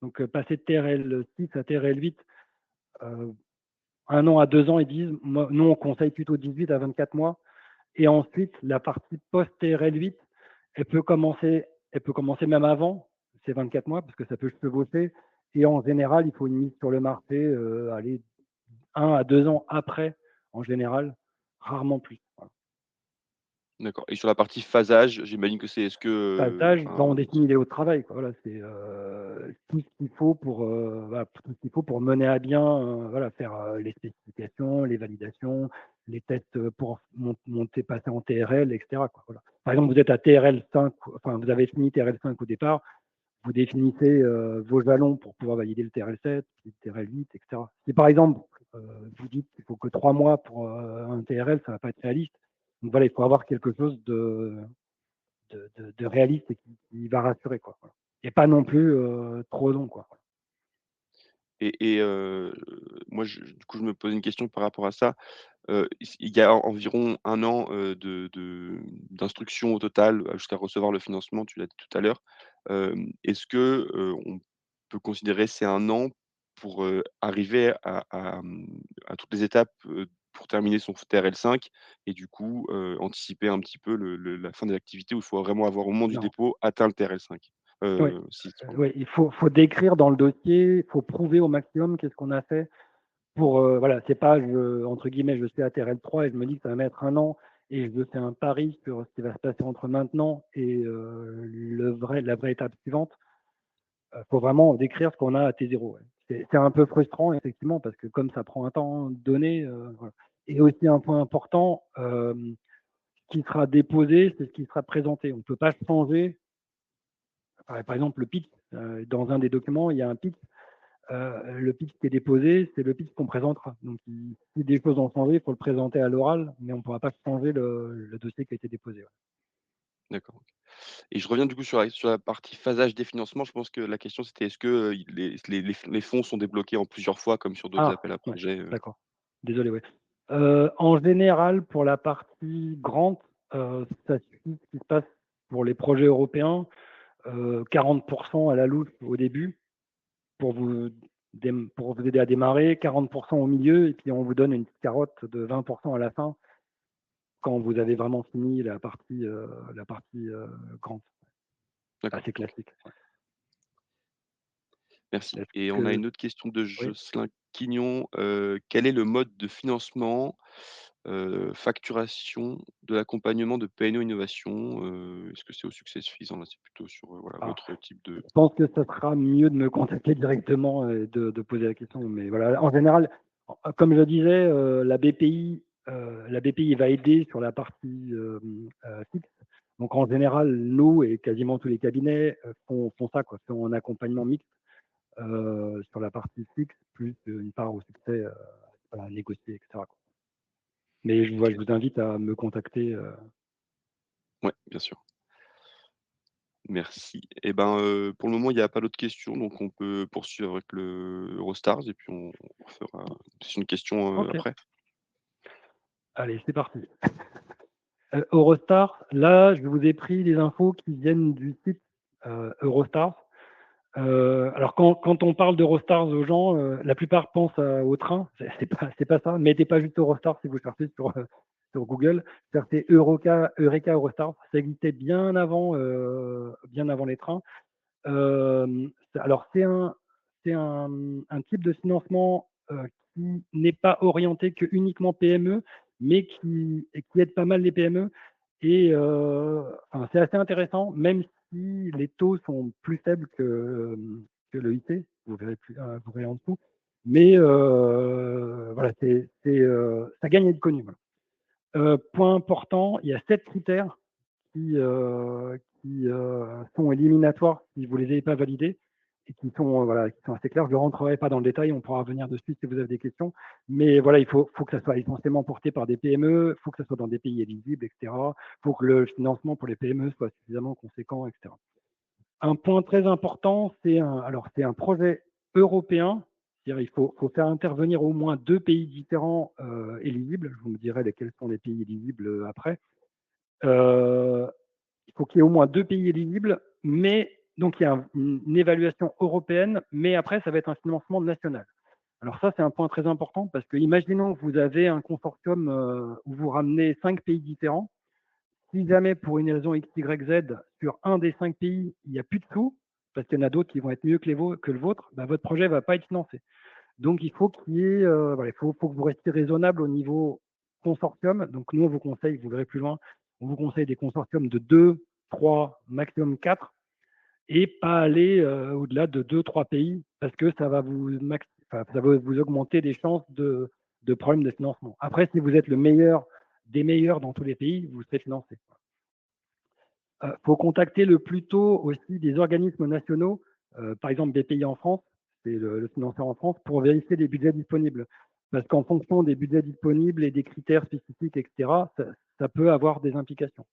Donc, passer de TRL 6 à TRL 8, 1 an à 2 ans, ils disent. Nous, on conseille plutôt 18 à 24 mois. Et ensuite, la partie post-TRL 8, elle peut commencer même avant ces 24 mois, parce que ça peut se chevaucher. Et en général, il faut une mise sur le marché, aller 1 à 2 ans après, en général, rarement plus. Voilà. D'accord, et sur la partie phasage, j'imagine que c'est est-ce que, Passage, on enfin, définit les hauts de travail, quoi. Voilà, c'est tout ce qu'il faut pour voilà, tout ce qu'il faut pour mener à bien, voilà, faire les spécifications, les validations, les tests pour monter, passer en TRL, etc., quoi, voilà. Par exemple, vous êtes à TRL 5, enfin, vous avez fini TRL 5 au départ, vous définissez vos jalons pour pouvoir valider le TRL 7, le TRL 8, etc. Si par exemple, vous dites qu'il faut que 3 mois pour un TRL, ça ne va pas être réaliste. Donc voilà, il faut avoir quelque chose de réaliste et qui va rassurer, quoi. Voilà. Et pas non plus trop long, quoi. et moi du coup, je me pose une question par rapport à ça. Il y a environ 1 an, d'instruction au total, jusqu'à recevoir le financement, tu l'as dit tout à l'heure. Est-ce que, on peut considérer c'est 1 an pour, arriver à toutes les étapes, pour terminer son TRL5 et du coup, anticiper un petit peu la fin des activités où il faut vraiment avoir au moment du Non. dépôt atteint le TRL5? Oui, 6 pardon. ouais, il faut décrire dans le dossier, il faut prouver au maximum qu'est-ce qu'on a fait pour voilà, c'est pas entre guillemets, je suis à TRL 3 et je me dis que ça va mettre 1 an et je fais un pari sur ce qui va se passer entre maintenant et la vraie étape suivante. Faut vraiment décrire ce qu'on a à T0, ouais. C'est un peu frustrant effectivement parce que comme ça prend un temps donné, voilà. Et aussi un point important, ce qui sera déposé, c'est ce qui sera présenté. On ne peut pas changer, par exemple, le pitch. Dans un des documents, il y a un pitch. Le pitch qui est déposé, c'est le pitch qu'on présentera. Donc, si des choses ont changé, il faut le présenter à l'oral, mais on ne pourra pas changer le dossier qui a été déposé. Ouais. D'accord. Et je reviens du coup sur la partie phasage des financements. Je pense que la question c'était est-ce que, les fonds sont débloqués en plusieurs fois comme sur d'autres Ah, appels à ouais, projets? d'accord. Désolé, ouais. En général, pour la partie grande, ça suit ce qui se passe pour les projets européens, 40% à la louche au début, pour vous, pour vous aider à démarrer, 40% au milieu, et puis on vous donne une petite carotte de 20% à la fin, quand vous avez vraiment fini la partie grande. D'accord, Assez OK. classique. Ouais. Merci, Est-ce et on a que une autre question de oui? Jocelyn Quignon. Quel est le mode de financement, facturation de l'accompagnement de PNO Innovation? Est-ce que c'est au succès suffisant? Là, c'est plutôt sur, voilà, Ah, votre type de. je pense que ça sera mieux de me contacter directement et de poser la question. Mais voilà, en général, comme je disais, la BPI va aider sur la partie fixe. Donc en général, nous et quasiment tous les cabinets font ça, quoi, font un accompagnement mixte sur la partie fixe, plus une part au succès à négocier, etc., quoi. Mais OK. je vous invite à me contacter. Ouais, bien sûr. Merci. Et ben, pour le moment, il n'y a pas d'autres questions, donc on peut poursuivre avec le Eurostars et puis on fera une question, Ok, après. allez, c'est parti. Eurostar, là, je vous ai pris des infos qui viennent du site Eurostar. Alors, quand on parle d'Eurostars aux gens, la plupart pensent au train. C'est pas ça. Mettez pas juste Eurostar si vous cherchez sur Google. Cherchez Eureka Eurostar. Ça existait bien avant les trains. Alors, c'est un type de financement qui n'est pas orienté que uniquement PME, mais qui aide pas mal les PME. Et enfin, c'est assez intéressant, même si les taux sont plus faibles que le IT, vous verrez en dessous. Mais voilà, ça gagne à être connu. Voilà. Point important, il y a 7 critères qui sont éliminatoires si vous ne les avez pas validés et voilà, qui sont assez clairs. Je ne rentrerai pas dans le détail, on pourra revenir dessus si vous avez des questions. Mais voilà, il faut que ça soit essentiellement porté par des PME, il faut que ça soit dans des pays éligibles, etc. Il faut que le financement pour les PME soit suffisamment conséquent, etc. Un point très important, c'est un projet européen C'est-à-dire il faut faire intervenir au moins 2 pays différents, éligibles. Je vous me dirai lesquels sont les pays éligibles, après. Heu, il faut qu'il y ait au moins 2 pays éligibles, mais donc il y a une évaluation européenne, mais après ça va être un financement national. Alors ça, c'est un point très important parce que imaginons que vous avez un consortium, où vous ramenez 5 pays différents. Si jamais pour une raison X, Y, Z, sur un des 5 pays, il n'y a plus de sous, parce qu'il y en a d'autres qui vont être mieux que le vôtre, bah, votre projet ne va pas être financé. Donc il faut qu'il y ait, voilà, il faut que vous restiez raisonnable au niveau consortium. Donc nous, on vous conseille, vous verrez plus loin, on vous conseille des consortiums de 2, 3, maximum 4, et pas aller, au-delà de 2, 3 pays, parce que ça va vous augmenter des chances de problèmes de financement. Après, si vous êtes le meilleur des meilleurs dans tous les pays, vous serez financé. Faut contacter le plus tôt aussi des organismes nationaux, par exemple BPI en France, c'est le financeur en France, pour vérifier les budgets disponibles. Parce qu'en fonction des budgets disponibles et des critères spécifiques, et cetera, ça peut avoir des implications.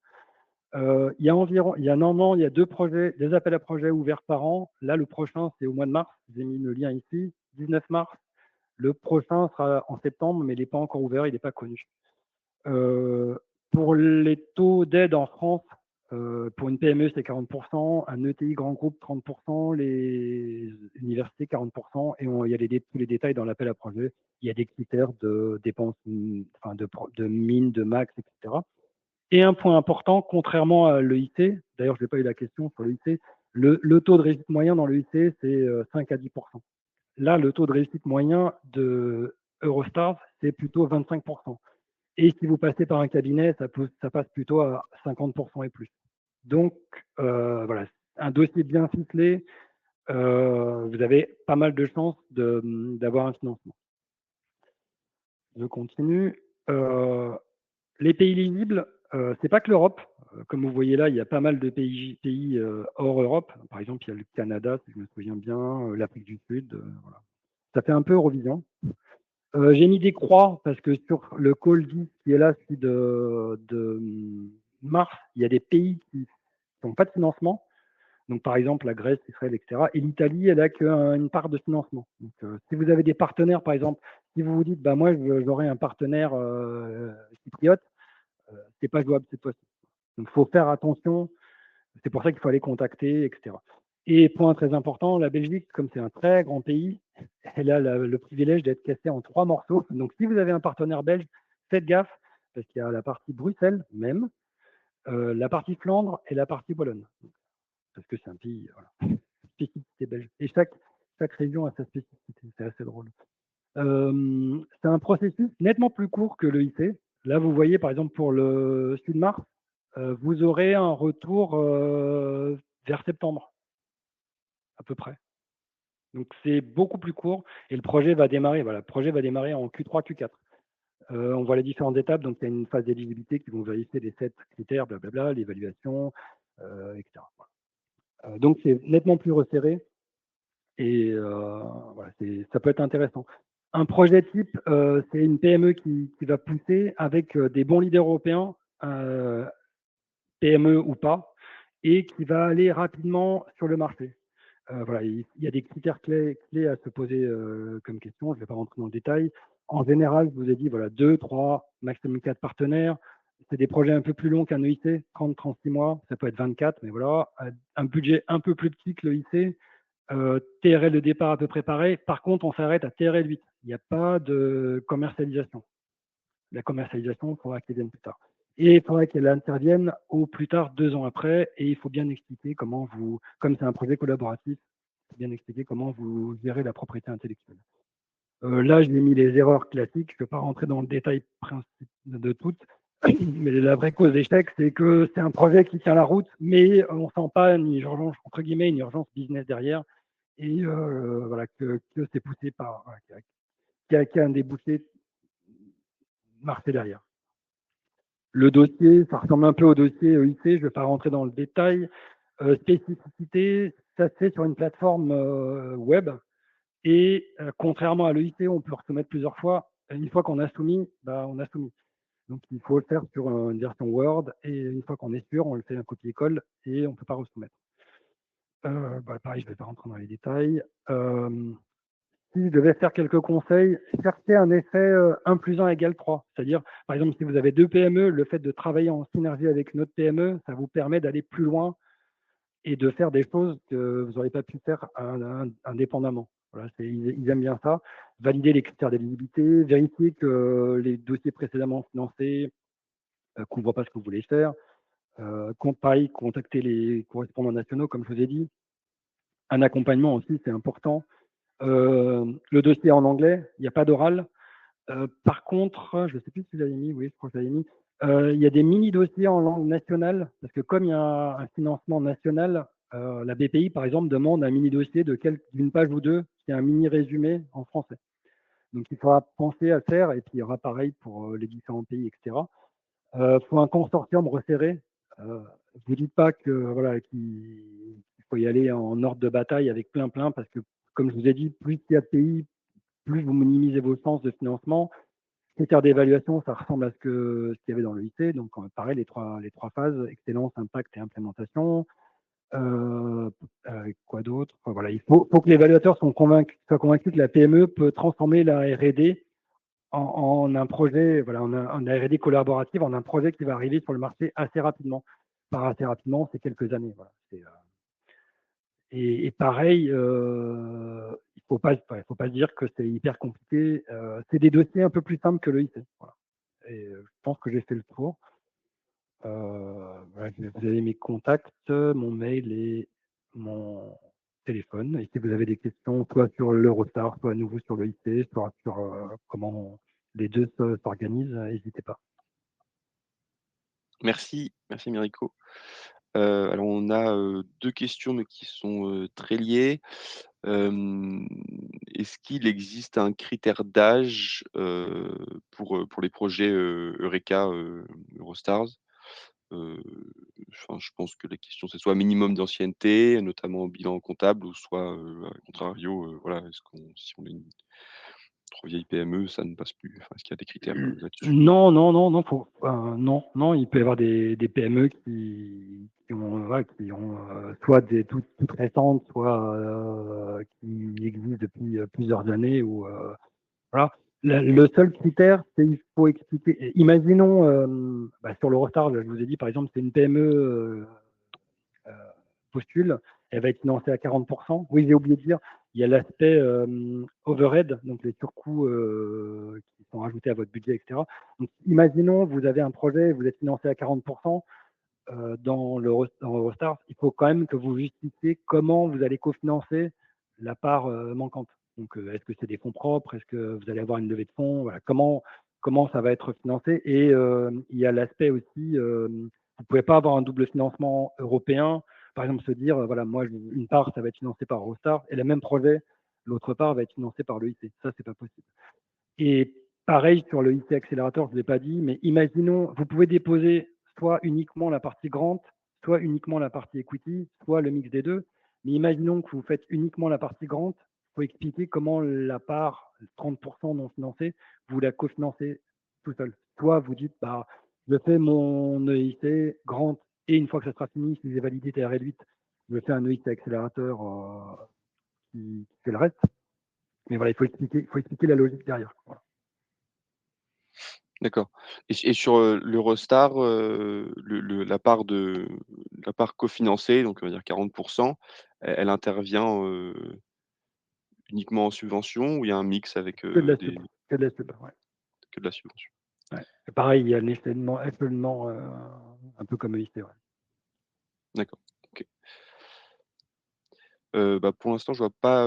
Normalement, il y a 2 projets, 2 appels à projets ouverts par an. Là, le prochain, c'est au mois de mars. J'ai mis le lien ici, 19 mars. Le prochain sera en septembre, mais il n'est pas encore ouvert, il n'est pas connu. Euh, pour les taux d'aide en France, pour une PME, c'est 40%, un ETI grand groupe, 30%, les universités, 40%, et il y a tous les détails dans l'appel à projet. Il y a des critères de dépenses, enfin de mines, de max, etc. Et un point important, contrairement à l'EIT, d'ailleurs, je n'ai pas eu la question sur l'EIT, le taux de réussite moyen dans l'EIT, c'est 5 à 10%. Là, le taux de réussite moyen de Eurostars, c'est plutôt 25%. Et si vous passez par un cabinet, ça passe plutôt à 50% et plus. Donc, voilà, un dossier bien ficelé, vous avez pas mal de chances d'avoir un financement. Je continue. Les pays éligibles, c'est pas que l'Europe. Comme vous voyez là, il y a pas mal de pays hors Europe. Par exemple, il y a le Canada, si je me souviens bien, l'Afrique du Sud. Voilà. Ça fait un peu Eurovision. J'ai mis des croix parce que sur le call 10 qui est là, celui de mars, il y a des pays qui n'ont pas de financement. Donc, par exemple, la Grèce, Israël, etc. Et l'Italie, elle n'a qu'une part de financement. Donc, si vous avez des partenaires, par exemple, si vous vous dites, bah, moi, j'aurai un partenaire chypriote, c'est pas jouable cette fois-ci. Donc, il faut faire attention. C'est pour ça qu'il faut aller contacter, etc. Et point très important, la Belgique, comme c'est un très grand pays, elle a le privilège d'être cassée en 3 morceaux. Donc, si vous avez un partenaire belge, faites gaffe, parce qu'il y a la partie Bruxelles même, la partie Flandre et la partie Pologne. Parce que c'est un pays, voilà, spécificité belge. Et chaque région a sa spécificité. C'est assez drôle. C'est un processus nettement plus court que l'EIC. Là, vous voyez, par exemple, pour le Sud-Mars, vous aurez un retour vers septembre, à peu près. Donc, c'est beaucoup plus court et le projet va démarrer. Voilà, le projet va démarrer en Q3, Q4. On voit les différentes étapes. Donc, il y a une phase d'éligibilité qui vont vérifier les 7 critères, blablabla, l'évaluation, etc. Voilà. Donc, c'est nettement plus resserré et voilà, ça peut être intéressant. Un projet type, c'est une PME qui va pousser avec des bons leaders européens, PME ou pas, et qui va aller rapidement sur le marché. Voilà, il y a des critères clés à se poser comme question. Je ne vais pas rentrer dans le détail. En général, je vous ai dit, voilà, 2, 3, maximum 4 partenaires. C'est des projets un peu plus longs qu'un EIC, 30, 36 mois. Ça peut être 24, mais voilà. Un budget un peu plus petit que l'EIC. TRL de départ à peu près pareil. Par contre, on s'arrête à TRL 8. Il n'y a pas de commercialisation. La commercialisation, il faudra qu'elle vienne plus tard. Et il faudrait qu'elle intervienne au plus tard 2 ans après. Et il faut bien expliquer comment comme c'est un projet collaboratif, il faut bien expliquer comment vous gérez la propriété intellectuelle. Là, j'ai mis les erreurs classiques. Je ne vais pas rentrer dans le détail principe de toutes. Mais la vraie cause d'échec, c'est que c'est un projet qui tient la route, mais on ne sent pas une urgence, entre guillemets, une urgence business derrière. Et voilà, que c'est poussé par, voilà, qu'il y a un débouché marché derrière. Le dossier, ça ressemble un peu au dossier EIC, je ne vais pas rentrer dans le détail. Spécificité, ça se fait sur une plateforme web. Et contrairement à l'EIC, on peut resoumettre plusieurs fois. Une fois qu'on a soumis, bah, on a soumis. Donc il faut le faire sur une version Word. Et une fois qu'on est sûr, on le fait un copier-colle et on ne peut pas resoumettre. Bah, pareil, je ne vais pas rentrer dans les détails. si je devais faire quelques conseils, cherchez un effet 1 plus 1 égale 3. C'est-à-dire, par exemple, si vous avez 2 PME, le fait de travailler en synergie avec une autre PME, ça vous permet d'aller plus loin et de faire des choses que vous n'auriez pas pu faire indépendamment. Voilà, ils aiment bien ça. Valider les critères d'éligibilité, vérifier que les dossiers précédemment financés ne couvrent pas ce que vous voulez faire. Pareil, contacter les correspondants nationaux, comme je vous ai dit. Un accompagnement aussi, c'est important. Le dossier est en anglais, il n'y a pas d'oral. Par contre, je ne sais plus si vous avez mis, oui, je crois que vous avez mis, il y a des mini-dossiers en langue nationale, parce que comme il y a un financement national, la BPI, par exemple, demande un mini-dossier d'une page ou deux, qui est un mini-résumé en français. Donc, il faudra penser à le faire, et puis il y aura pareil pour les différents pays, etc. Il faut un consortium resserré. Vous dites pas que voilà qu'il faut y aller en ordre de bataille avec plein, parce que, comme je vous ai dit, plus il y a de pays, plus vous minimisez vos chances de financement. Critères d'évaluation, ça ressemble à ce qu'il y avait dans le IT. Donc, pareil, les trois phases, excellence, impact et implémentation. Quoi d'autre? Enfin, voilà, il faut que l'évaluateur soit convaincu que la PME peut transformer la R&D en un projet, voilà, en R&D collaborative, en un projet qui va arriver sur le marché assez rapidement. Par assez rapidement, c'est quelques années. Voilà. Et pareil, il faut pas se dire que c'est hyper compliqué. C'est des dossiers un peu plus simples que le IT. Voilà. Et je pense que j'ai fait le tour. Voilà, vous avez mes contacts, mon mail et mon téléphone. Et si vous avez des questions, soit sur l'Eurostar, soit à nouveau sur le IT, soit sur comment les deux s'organisent, n'hésitez pas. Merci Mirico. Alors on a, 2 questions mais qui sont, très liées. Hem, Est-ce qu'il existe un critère d'âge, pour les projets, Eureka, Eurostars? Heu, enfin, je pense que la question, c'est soit minimum d'ancienneté, notamment au bilan comptable, ou soit, à contrario, voilà, si on est une trop vieille PME, ça ne passe plus. Enfin, est-ce qu'il y a des critères, là-dessus? Non, non, il peut y avoir des PME qui ont soit des toutes récentes, soit qui existent depuis plusieurs années. Voilà. Le seul critère, c'est qu'il faut expliquer. Imaginons, sur l'Eurostar, je vous ai dit, par exemple, c'est une PME euh, postule, elle va être financée à 40%. Oui, j'ai oublié de dire, il y a l'aspect overhead, donc les surcoûts qui sont ajoutés à votre budget, etc. Donc, imaginons, vous avez un projet, vous êtes financé à 40%. Dans l'Eurostar, il faut quand même que vous justifiez comment vous allez cofinancer la part manquante. Donc, est-ce que c'est des fonds propres? Est-ce que vous allez avoir une levée de fonds? Voilà, comment ça va être financé? Et il y a l'aspect aussi, vous ne pouvez pas avoir un double financement européen. Par exemple, se dire, voilà, moi, une part, ça va être financé par Eurostar, et le même projet, l'autre part va être financé par l'EIT. Ça, c'est pas possible. Et pareil sur le IT accélérateur, je ne l'ai pas dit, mais imaginons, vous pouvez déposer soit uniquement la partie grant, soit uniquement la partie equity, soit le mix des deux. Mais imaginons que vous faites uniquement la partie grant, il faut expliquer comment la part 30% non financée, vous la cofinancez tout seul. Soit vous dites, bah, je fais mon EIT grant et une fois que ça sera fini, si j'ai validé TR réduite, je fais un EIT accélérateur qui fait le reste. Mais voilà, il faut expliquer la logique derrière. Voilà. D'accord, et sur, l'Eurostar, la part cofinancée, donc on va dire 40, elle intervient, uniquement en subvention, ou il y a un mix avec, Que de la sub, des que de la sub, ouais. que de la subvention? Ouais. Et pareil, il y a l'échelonnement un peu comme EIT, ouais. D'accord, OK. Bah, pour l'instant, je vois pas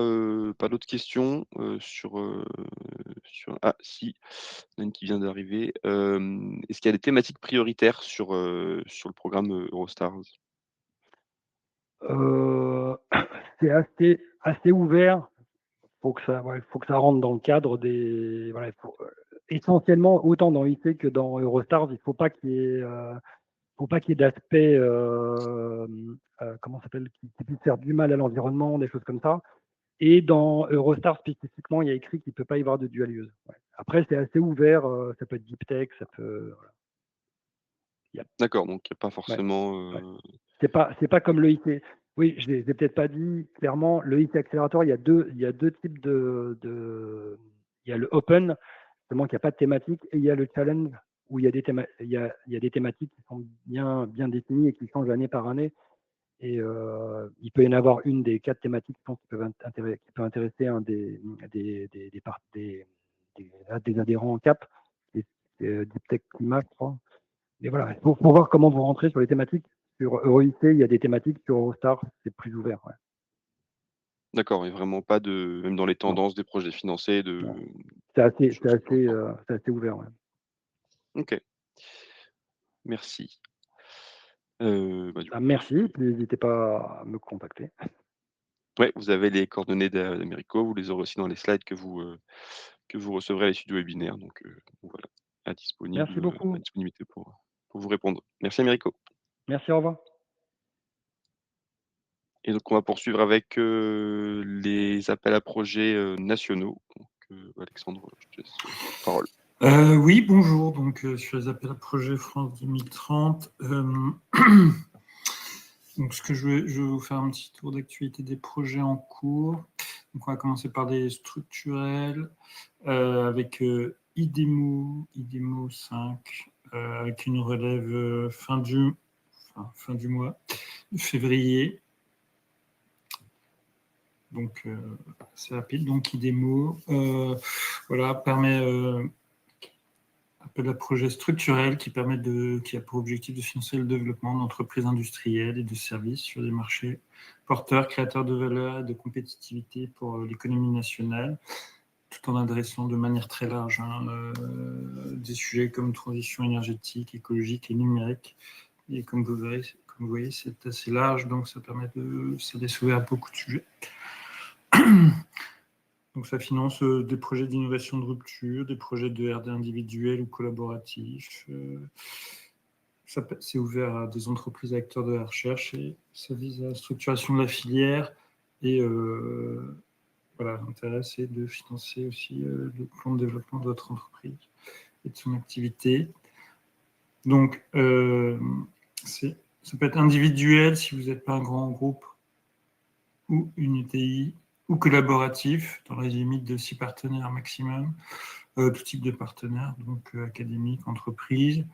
d'autres questions, ah si, il y en a une qui vient d'arriver. Est-ce qu'il y a des thématiques prioritaires sur le programme, Eurostars? Heu, c'est assez ouvert. Faut que ça rentre dans le cadre des voilà, il faut, essentiellement, autant dans EIT que dans Eurostars, il faut pas qu'il y ait d'aspect, comment ça s'appelle? Qui puisse faire du mal à l'environnement, des choses comme ça. Et dans Eurostar spécifiquement, il y a écrit qu'il ne peut pas y avoir de dual use. Ouais. Après, c'est assez ouvert, ça peut être deep tech, ça peut. Voilà. Il y a, D'accord, donc il y a pas ouais, forcément, ouais. C'est pas comme le IT. Oui, je l'ai peut-être pas dit clairement. Le IT Accelerator, il y a deux types il y a le open, seulement qu'il n'y a pas de thématique, et il y a le challenge où il y a des thématiques qui sont bien définies et qui changent année par année. Et il peut y en avoir une des 4 thématiques, je pense, qui peut intéresser un des adhérents en CAP, et c'est Deep Tech Climat, je crois. Et voilà, pour voir comment vous rentrez sur les thématiques. Sur EuroIC, il y a des thématiques, sur Eurostar, c'est plus ouvert. Ouais. D'accord, et vraiment pas de même dans les Non, tendances des projets financés, non. de C'est choses pas assez, encore. c'est assez ouvert. Ouais. OK, merci. Du Ah, coup, merci, puis n'hésitez pas à me contacter. ouais, vous avez les coordonnées d'Americo, vous les aurez aussi dans les slides que vous recevrez à l'issue du webinaire, donc voilà, Merci à beaucoup. disponibilité pour vous répondre. Merci Américo. Merci, au revoir. Et donc on va poursuivre avec, les appels à projets, nationaux. Alexandre, je te laisse, la parole. Oui, bonjour. Donc, sur les appels à projets France 2030, donc je vais vous faire un petit tour d'actualité des projets en cours. Donc, on va commencer par des structurels avec IDEMO 5, avec une relève fin du mois, février. Donc, c'est rapide. Donc, IDEMO, voilà, permet appel à projet structurel qui a pour objectif de financer le développement d'entreprises industrielles et de services sur des marchés porteurs, créateurs de valeur et de compétitivité pour l'économie nationale, tout en adressant de manière très large des sujets comme transition énergétique, écologique et numérique. Et comme vous voyez, c'est assez large, donc ça permet de s'adresser à beaucoup de sujets. Donc, ça finance des projets d'innovation de rupture, des projets de R&D individuels ou collaboratifs. C'est ouvert à des entreprises acteurs de la recherche et ça vise à la structuration de la filière. Et voilà, l'intérêt, c'est de financer aussi le plan de développement de votre entreprise et de son activité. Donc, ça peut être individuel si vous n'êtes pas un grand groupe ou une UTI, ou collaboratif, dans les limites de 6 partenaires maximum, tout type de partenaires, donc académiques, entreprises,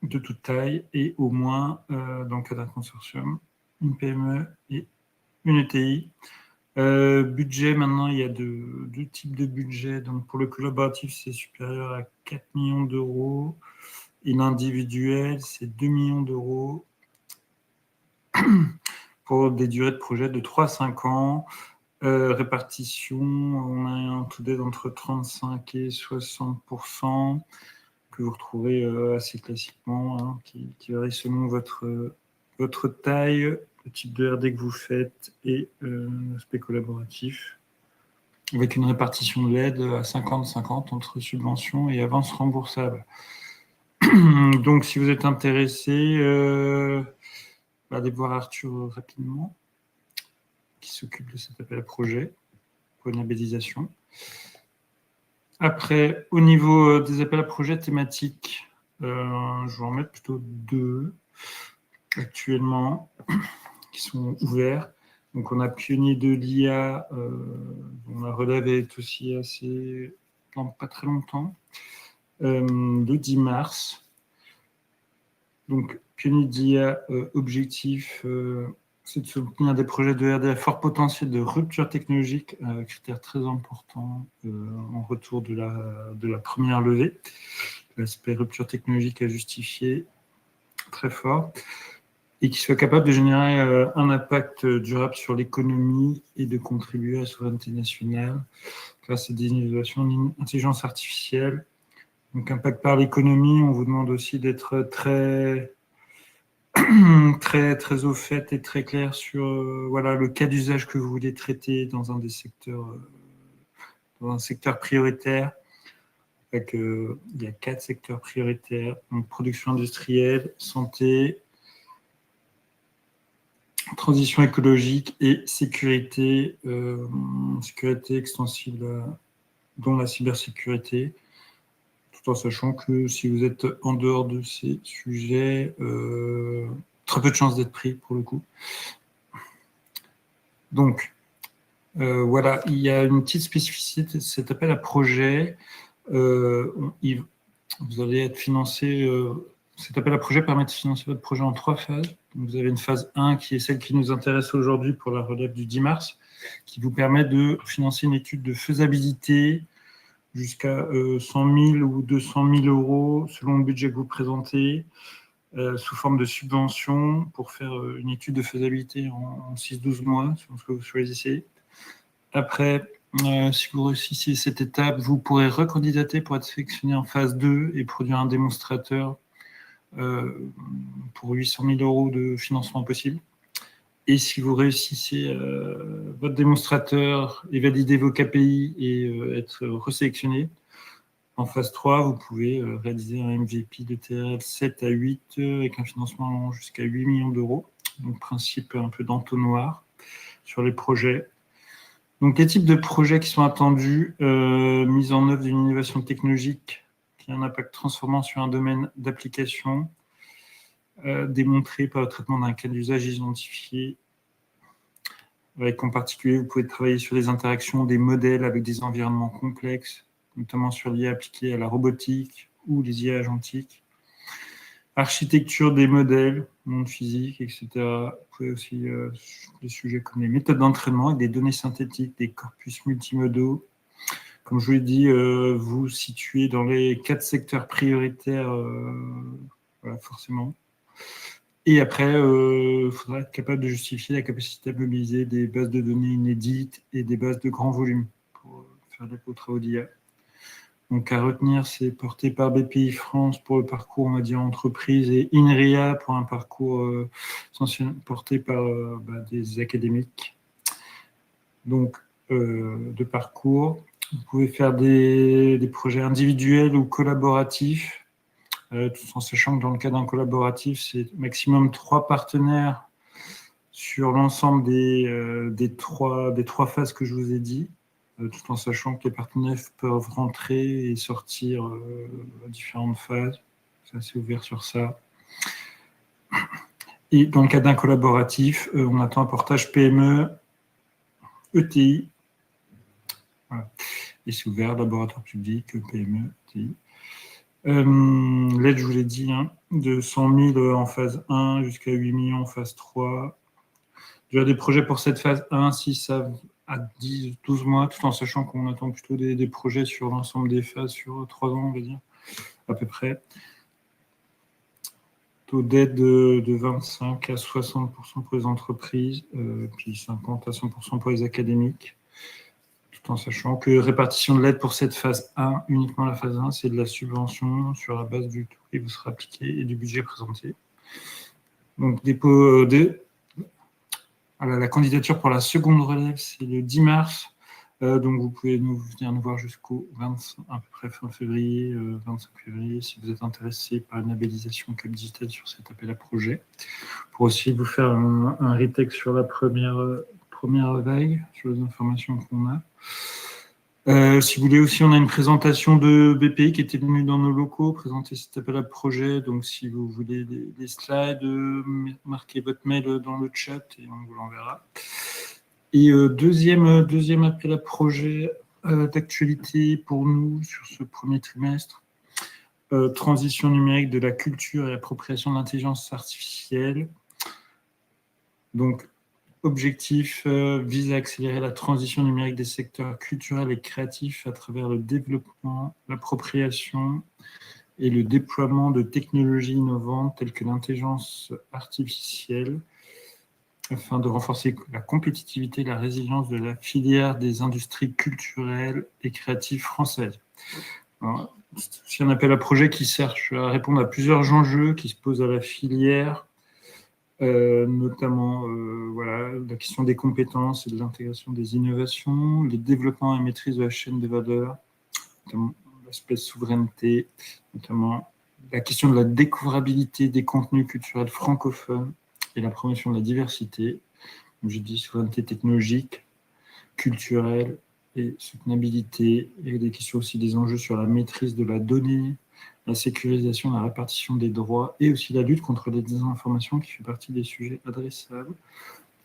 de toute taille, et au moins, dans le cas d'un consortium, une PME et une ETI. Budget, maintenant, il y a deux types de budget. Donc, pour le collaboratif, c'est supérieur à 4 millions d'euros, et l'individuel, c'est 2 millions d'euros, pour des durées de projet de 3 à 5 ans. Répartition, on a un taux d'aide entre 35 et 60%, que vous retrouvez assez classiquement, qui varie selon votre taille, le type de RD que vous faites et l'aspect collaboratif, avec une répartition de l'aide à 50-50 entre subventions et avances remboursables. Donc, si vous êtes intéressé, allez voir Arthur rapidement, qui s'occupe de cet appel à projet pour une labellisation. Après, au niveau des appels à projets thématiques, je vais en mettre plutôt 2 actuellement qui sont ouverts. Donc, on a Pionnier de l'IA, dont la relève est aussi assez dans pas très longtemps, le 10 mars. Donc, Pionnier de l'IA, objectif, c'est de soutenir des projets de RD à fort potentiel de rupture technologique, critère très important en retour de la première levée. L'aspect rupture technologique à justifier très fort et qui soit capable de générer un impact durable sur l'économie et de contribuer à la souveraineté nationale grâce à des innovations d'intelligence artificielle. Donc, impact par l'économie, on vous demande aussi d'être très très au fait et très clair sur voilà, le cas d'usage que vous voulez traiter dans un secteur prioritaire. Il y a 4 secteurs prioritaires, donc production industrielle, santé, transition écologique et sécurité, sécurité extensible, dont la cybersécurité, tout en sachant que si vous êtes en dehors de ces sujets, très peu de chances d'être pris pour le coup. Donc, voilà, il y a une petite spécificité de cet appel à projet. Vous allez être financé. Cet appel à projet permet de financer votre projet en 3 phases. Donc, vous avez une phase 1 qui est celle qui nous intéresse aujourd'hui pour la relève du 10 mars, qui vous permet de financer une étude de faisabilité jusqu'à 100 000 ou 200 000 euros selon le budget que vous présentez, sous forme de subvention pour faire une étude de faisabilité en 6-12 mois, selon ce que vous choisissez. Après, si vous réussissez cette étape, vous pourrez recandidater pour être sélectionné en phase 2 et produire un démonstrateur pour 800 000 euros de financement possible. Et si vous réussissez votre démonstrateur et valider vos KPI et être resélectionné, en phase 3, vous pouvez réaliser un MVP de TRL 7 à 8 avec un financement jusqu'à 8 millions d'euros. Donc, principe un peu d'entonnoir sur les projets. Donc, les types de projets qui sont attendus, mise en œuvre d'une innovation technologique qui a un impact transformant sur un domaine d'application, démontré par le traitement d'un cas d'usage identifié, avec en particulier, vous pouvez travailler sur les interactions des modèles avec des environnements complexes, notamment sur l'IA appliquée à la robotique ou les IA agentiques, architecture des modèles, monde physique, etc. Vous pouvez aussi des sujets comme les méthodes d'entraînement avec des données synthétiques, des corpus multimodaux. Comme je vous l'ai dit, vous situez dans les 4 secteurs prioritaires, voilà, forcément. Et après, il faudra être capable de justifier la capacité à mobiliser des bases de données inédites et des bases de grand volume pour faire des travaux d'IA. Donc, à retenir, c'est porté par BPI France pour le parcours, on va dire, entreprise et INRIA pour un parcours porté par des académiques. Donc, de parcours. Vous pouvez faire des projets individuels ou collaboratifs, tout en sachant que dans le cas d'un collaboratif, c'est maximum 3 partenaires sur l'ensemble des trois phases que je vous ai dit. Tout en sachant que les partenaires peuvent rentrer et sortir à différentes phases. C'est assez ouvert sur ça. Et dans le cas d'un collaboratif, on attend un portage PME, ETI. Voilà. Et c'est ouvert, laboratoire public, PME, ETI. L'aide, je vous l'ai dit, hein, de 100 000 en phase 1 jusqu'à 8 millions en phase 3. Il y a des projets pour cette phase 1, 6 à 10, 12 mois, tout en sachant qu'on attend plutôt des projets sur l'ensemble des phases sur 3 ans, on va dire, à peu près. Taux d'aide de 25 à 60% pour les entreprises, puis 50 à 100% pour les académiques, tout en sachant que répartition de l'aide pour cette phase 1, uniquement la phase 1, c'est de la subvention sur la base du taux qui vous sera appliqué et du budget présenté. Donc, dépôt voilà, la candidature pour la seconde relève, c'est le 10 mars. Donc, vous pouvez venir nous voir jusqu'au 25, à peu près fin février, 25 février, si vous êtes intéressé par une labellisation Cap Digital sur cet appel à projet. Pour aussi vous faire un retake sur la première vague, sur les informations qu'on a. Si vous voulez aussi, on a une présentation de BPI qui était venue dans nos locaux, présenter cet appel à projet. Donc, si vous voulez des slides, marquez votre mail dans le chat et on vous l'enverra. Et deuxième appel à projet d'actualité pour nous sur ce premier trimestre, transition numérique de la culture et appropriation de l'intelligence artificielle. Donc, objectif vise à accélérer la transition numérique des secteurs culturels et créatifs à travers le développement, l'appropriation et le déploiement de technologies innovantes telles que l'intelligence artificielle afin de renforcer la compétitivité et la résilience de la filière des industries culturelles et créatives françaises. C'est un appel à projet qui cherche à répondre à plusieurs enjeux qui se posent à la filière, notamment voilà, la question des compétences et de l'intégration des innovations, le développement et maîtrise de la chaîne de valeur, notamment l'aspect souveraineté, notamment la question de la découvrabilité des contenus culturels francophones et la promotion de la diversité. Donc, j'ai dit souveraineté technologique, culturelle et soutenabilité. Il y a des questions aussi des enjeux sur la maîtrise de la donnée, la sécurisation, la répartition des droits et aussi la lutte contre les désinformations qui fait partie des sujets adressables.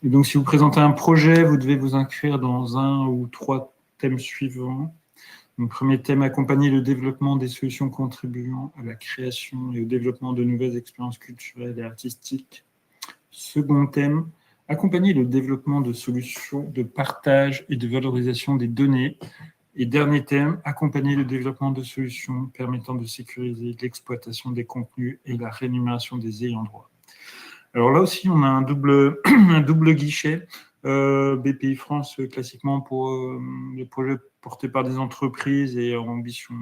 Et donc, si vous présentez un projet, vous devez vous inscrire dans un ou trois thèmes suivants. Donc, premier thème, accompagner le développement des solutions contribuant à la création et au développement de nouvelles expériences culturelles et artistiques. Second thème, accompagner le développement de solutions de partage et de valorisation des données. Et dernier thème, accompagner le développement de solutions permettant de sécuriser l'exploitation des contenus et la rémunération des ayants droit. Alors là aussi, on a un double, un double guichet. BPI France, classiquement, pour les projets portés par des entreprises et en ambition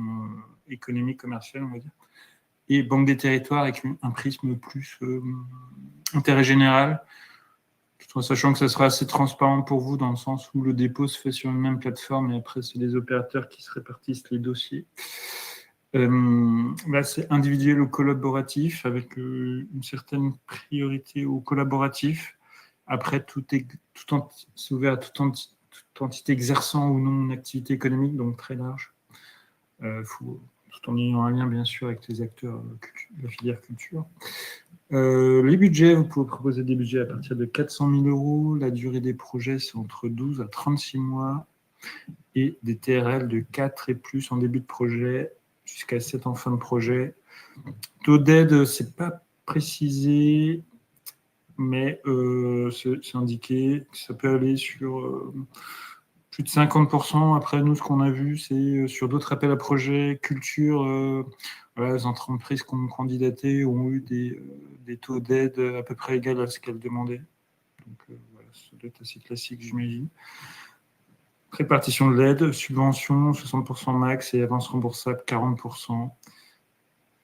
économique, commerciale, on va dire. Et Banque des territoires avec un prisme plus intérêt général, tout en sachant que ça sera assez transparent pour vous dans le sens où le dépôt se fait sur une même plateforme et après, c'est les opérateurs qui se répartissent les dossiers. Là, c'est individuel ou collaboratif avec une certaine priorité au collaboratif. Après, c'est ouvert à toute entité exerçant ou non une activité économique, donc très large. Tout en ayant un lien, bien sûr, avec les acteurs de la filière culture. Les budgets, vous pouvez proposer des budgets à partir de 400 000 euros. La durée des projets, c'est entre 12 à 36 mois. Et des TRL de 4 et plus en début de projet, jusqu'à 7 en fin de projet. Taux d'aide, c'est pas précisé, mais c'est indiqué que ça peut aller sur plus de 50%. Après, nous, ce qu'on a vu, c'est sur d'autres appels à projets, culture, voilà, les entreprises qui ont candidaté ont eu des taux d'aide à peu près égaux à ce qu'elles demandaient. Donc, voilà, ça doit être assez classique, j'imagine. Répartition de l'aide, subvention 60% max et avance remboursable 40%.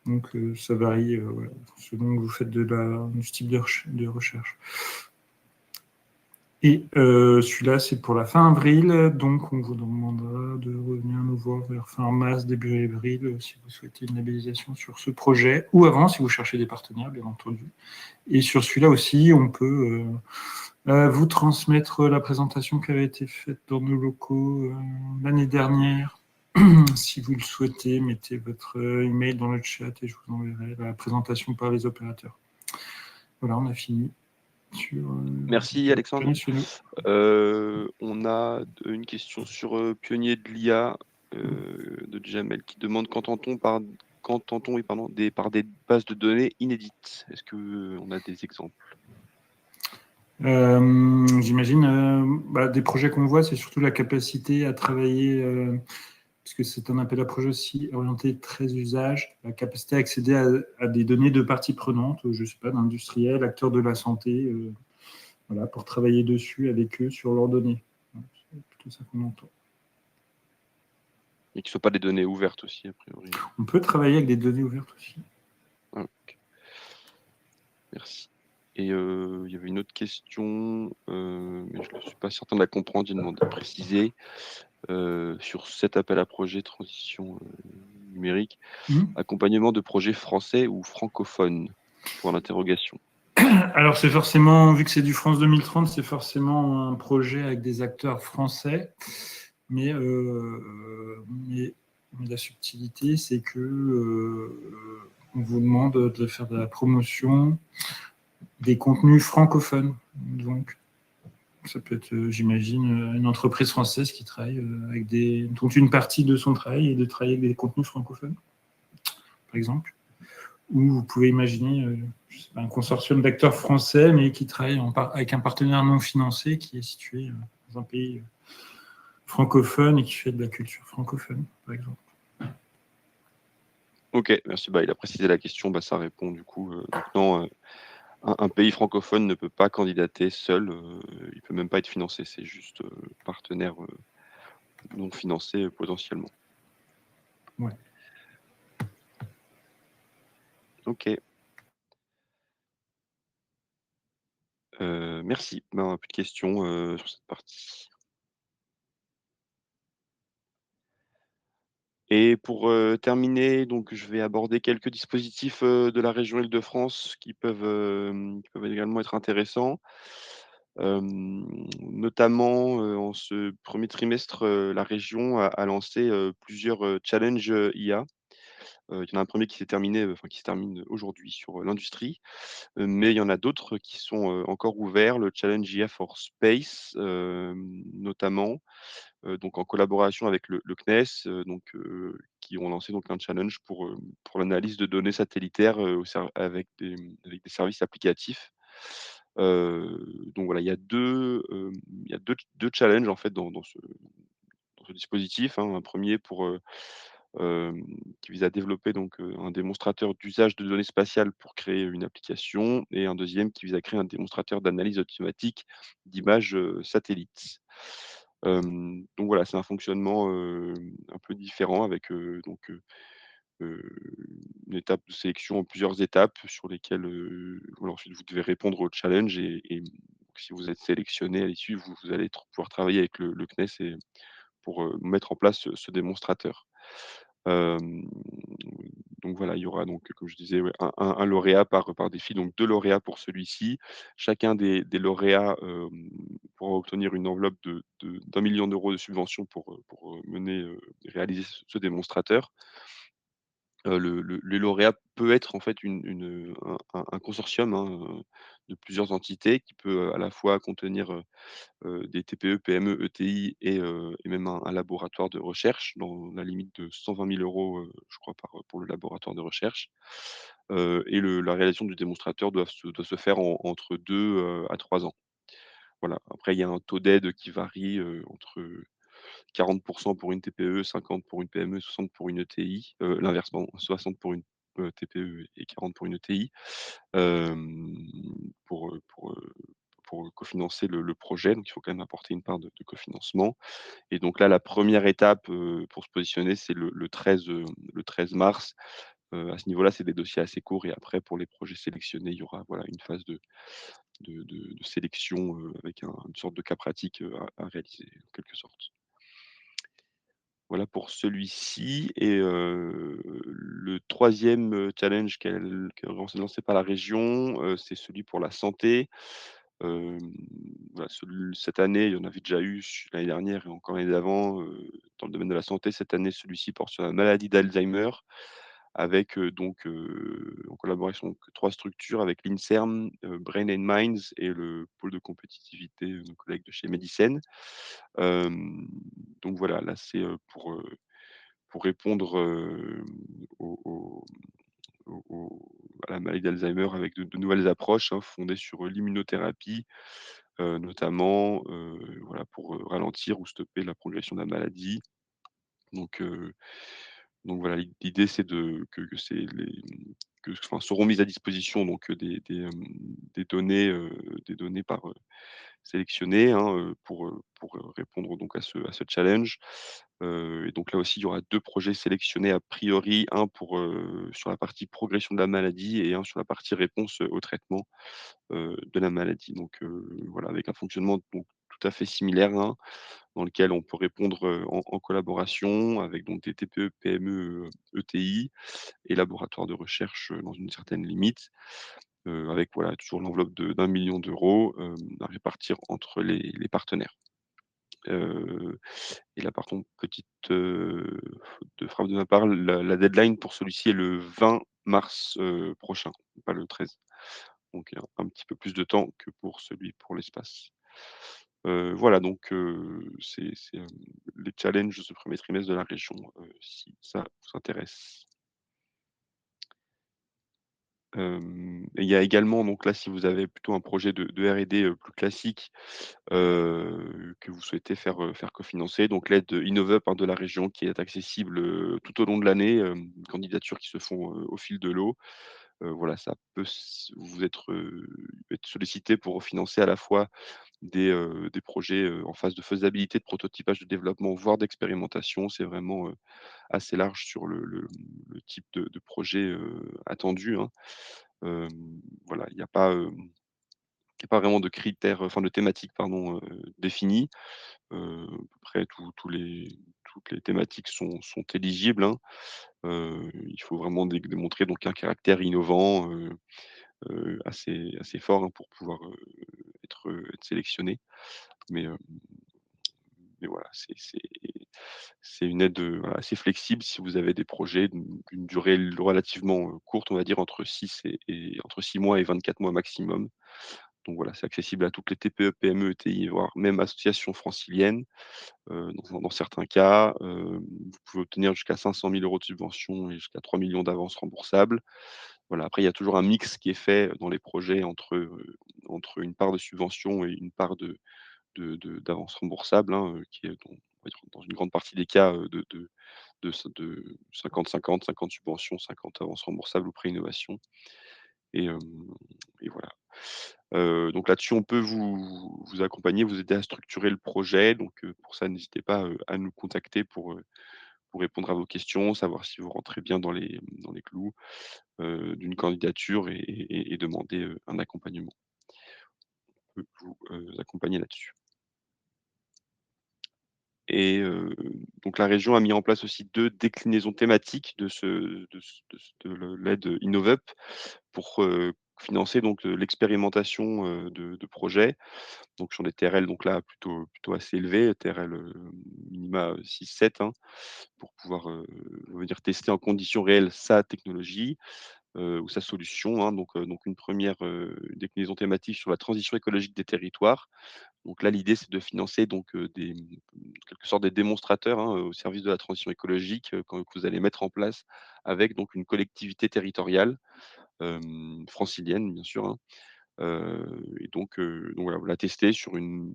Donc ça varie voilà, selon que vous faites du type de recherche. Et celui-là, c'est pour la fin avril. Donc on vous demandera de revenir nous voir vers fin mars, début avril, si vous souhaitez une labellisation sur ce projet, ou avant, si vous cherchez des partenaires, bien entendu. Et sur celui-là aussi, on peut vous transmettre la présentation qui avait été faite dans nos locaux l'année dernière. Si vous le souhaitez, mettez votre email dans le chat et je vous enverrai la présentation par les opérateurs. Voilà, on a fini. Merci Alexandre. On a une question sur Pionnier de l'IA de Jamel qui demande qu'entend-on par des bases de données inédites. Est-ce qu'on a des exemples? J'imagine des projets qu'on voit, c'est surtout la capacité à travailler, parce que c'est un appel à projet aussi orienté très usage, la capacité à accéder à des données de parties prenantes, je ne sais pas, d'industriels, acteurs de la santé, voilà, pour travailler dessus avec eux sur leurs données. C'est plutôt ça qu'on entend. Et qui ne soient pas des données ouvertes aussi, a priori. On peut travailler avec des données ouvertes aussi. Ah, okay. Merci. Et il y avait une autre question, mais je ne suis pas certain de la comprendre. Il demande de préciser sur cet appel à projet transition numérique, accompagnement de projets français ou francophones, pour l'interrogation. Alors c'est forcément, vu que c'est du France 2030, c'est forcément un projet avec des acteurs français, mais la subtilité, c'est que on vous demande de faire de la promotion des contenus francophones. Donc ça peut être, j'imagine, une entreprise française qui travaille dont une partie de son travail est de travailler avec des contenus francophones, par exemple. Ou vous pouvez imaginer un consortium d'acteurs français, mais qui travaille avec un partenaire non financé qui est situé dans un pays francophone et qui fait de la culture francophone, par exemple. Ok, merci. Il a précisé la question, ça répond du coup. Donc non, un pays francophone ne peut pas candidater seul, il ne peut même pas être financé, c'est juste partenaire non financé potentiellement. Ouais. Ok. Merci. Plus de questions sur cette partie. Et pour terminer, donc je vais aborder quelques dispositifs de la région Île-de-France qui peuvent également être intéressants. Notamment, en ce premier trimestre, la région a lancé plusieurs challenges IA. Il y en a un premier qui s'est terminé, enfin qui se termine aujourd'hui sur, l'industrie, mais il y en a d'autres qui sont, encore ouverts. Le Challenge IA for Space, notamment, donc en collaboration avec le CNES, qui ont lancé donc un challenge pour l'analyse de données satellitaires, au ser avec des services applicatifs. Donc voilà, il y a 2 challenges en fait dans ce dispositif, hein. Un premier qui vise à développer un démonstrateur d'usage de données spatiales pour créer une application et un deuxième qui vise à créer un démonstrateur d'analyse automatique d'images, satellites. Donc voilà, c'est un fonctionnement, un peu différent avec, heu, une étape de sélection en plusieurs étapes sur lesquelles, voilà, ensuite vous devez répondre au challenge et si vous êtes sélectionné à l'issue, vous allez pouvoir travailler avec le CNES et pour, mettre en place ce démonstrateur. Hem, donc voilà, il y aura donc, comme je disais, ouais, un lauréat par défi, donc 2 lauréats pour celui-ci. Chacun des lauréats, pourra obtenir une enveloppe de 1 000 000 € de subvention pour, mener, et réaliser ce démonstrateur. Le lauréat peut être en fait un consortium, hein, de plusieurs entités qui peut, à la fois contenir, des TPE, PME, ETI et même un laboratoire de recherche dans la limite de 120 000 €, je crois pour le laboratoire de recherche. Et la réalisation du démonstrateur doit se faire entre 2 à 3 ans. Voilà. Après il y a un taux d'aide qui varie, entre 40 pour une TPE, 50 pour une PME, 60 pour une ETI, l'inverse pardon, 60 pour une, TPE et 40 pour une ETI, hem, pour, heu pour, heu pour cofinancer le projet. Donc il faut quand même apporter une part de cofinancement et donc là, la première étape, pour se positionner, c'est le 13 mars. À ce niveau-là, c'est des dossiers assez courts et après pour les projets sélectionnés, il y aura, voilà, une phase de sélection, avec une sorte de cas pratique, à réaliser en quelque sorte. Voilà pour celui-ci et le troisième challenge qu'est lancé par la région, c'est celui pour la santé. Hem, voilà, cette année, il y en avait déjà eu l'année dernière et encore l'année d'avant, dans le domaine de la santé. Cette année, celui-ci porte sur la maladie d'Alzheimer avec, en collaboration avec 3 structures avec l'INSERM, Brain and Minds et le pôle de compétitivité, nos collègues de chez Medicine. Hem, donc voilà, là, c'est, pour répondre, à la maladie d'Alzheimer avec de nouvelles approches, hein, fondées sur, l'immunothérapie, notamment, voilà, pour, ralentir ou stopper la progression de la maladie. Donc heu, donc voilà, l'idée c'est que c'est que enfin, seront mises à disposition des données sélectionnées, hein, pour, répondre donc à ce challenge. Et donc là aussi, il y aura 2 projets sélectionnés a priori, un sur la partie progression de la maladie et un sur la partie réponse, au traitement, de la maladie. Voilà, avec un fonctionnement donc tout à fait similaire, hein, dans lequel on peut répondre, en collaboration avec donc des TPE, PME, ETI et laboratoires de recherche, dans une certaine limite, avec voilà toujours l'enveloppe d'1 000 000 €, à répartir entre les partenaires. Heu et là par contre, petite, faute de frappe de ma part, la deadline pour celui-ci est le 20 mars, prochain, pas le 13. Donc un petit peu plus de temps que pour celui pour l'espace. Voilà donc les challenges de ce premier trimestre de la région, si ça vous intéresse. Et il y a également donc là, si vous avez plutôt un projet de R&D, plus classique, que vous souhaitez faire cofinancer, donc l'aide InnovUp, hein, de la région qui est accessible, tout au long de l'année, candidatures qui se font, au fil de l'eau. Voilà, ça peut être sollicité pour financer à la fois des projets, en phase de faisabilité, de prototypage, de développement, voire d'expérimentation. C'est vraiment, assez large sur le type de projet, attendu, hein. Voilà, il y a pas vraiment de critères, enfin de thématiques pardon, définies. À peu près toutes les thématiques sont éligibles, hein. Il faut vraiment démontrer donc un caractère innovant, assez fort, hein, pour pouvoir, être sélectionné. Mais, heu, mais voilà, c'est une aide, voilà, assez flexible si vous avez des projets d'une durée relativement, courte, on va dire entre 6 et entre 6 mois et 24 mois maximum. Donc voilà, c'est accessible à toutes les TPE, PME, ETI, voire même associations franciliennes. Dans certains cas, vous pouvez obtenir jusqu'à 500 000 € de subventions et jusqu'à 3 millions d'avances remboursables. Voilà, après il y a toujours un mix qui est fait dans les projets entre une part de subvention et une part d'avances remboursables, hein, qui est on va dire dans une grande partie des cas, de 50-50, 50 subventions, 50 avances remboursables ou prêts innovation et hem et voilà. Donc là-dessus, on peut vous accompagner, vous aider à structurer le projet. Donc, pour ça, n'hésitez pas, à nous contacter pour répondre à vos questions, savoir si vous rentrez bien dans les clous, d'une candidature et demander, un accompagnement. On peut vous, accompagner là-dessus. Et donc la région a mis en place aussi 2 déclinaisons thématiques de l'aide Innovup pour, financer donc, l'expérimentation, de projets. Donc sur des TRL donc là plutôt assez élevés, TRL, minima, 6-7, hein, pour pouvoir, venir tester en conditions réelles sa technologie, ou sa solution, hein. Donc une première déclinaison thématique sur la transition écologique des territoires. Donc là, l'idée, c'est de financer donc, quelque sorte des démonstrateurs, hein, au service de la transition écologique, que vous allez mettre en place avec donc une collectivité territoriale, francilienne bien sûr, hein. Et donc voilà, vous la testez sur une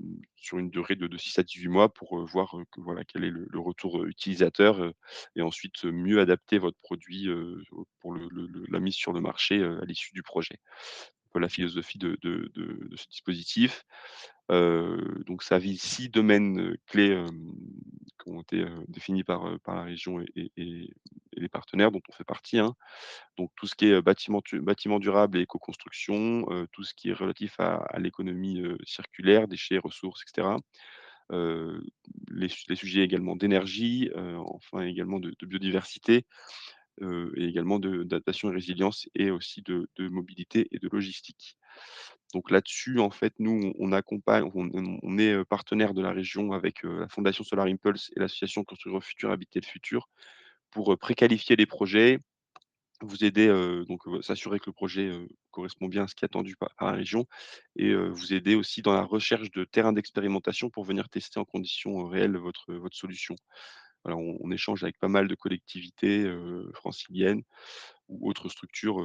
durée de 6 à 18 mois pour, voir, que voilà, quel est le retour, utilisateur, et ensuite, mieux adapter votre produit, pour la mise sur le marché, à l'issue du projet. Un peu la philosophie de ce dispositif. Donc ça vise 6 domaines, clés, qui ont été, définis par la région et les partenaires dont on fait partie, hein. Donc tout ce qui est, bâtiment durable et écoconstruction, tout ce qui est relatif à l'économie, circulaire, déchets, ressources et cetera. Heu, les sujets également d'énergie, enfin également de biodiversité, et également d'adaptation et résilience et aussi de mobilité et de logistique. Donc là-dessus, en fait, nous, on accompagne, on est, partenaire de la région avec, la Fondation Solar Impulse et l'association Construire le futur, habiter le futur pour, préqualifier les projets, vous aider, donc s'assurer que le projet, correspond bien à ce qui est attendu par la région et vous aider aussi dans la recherche de terrains d'expérimentation pour venir tester en conditions, réelles votre solution. Alors on échange avec pas mal de collectivités, franciliennes ou autres structures,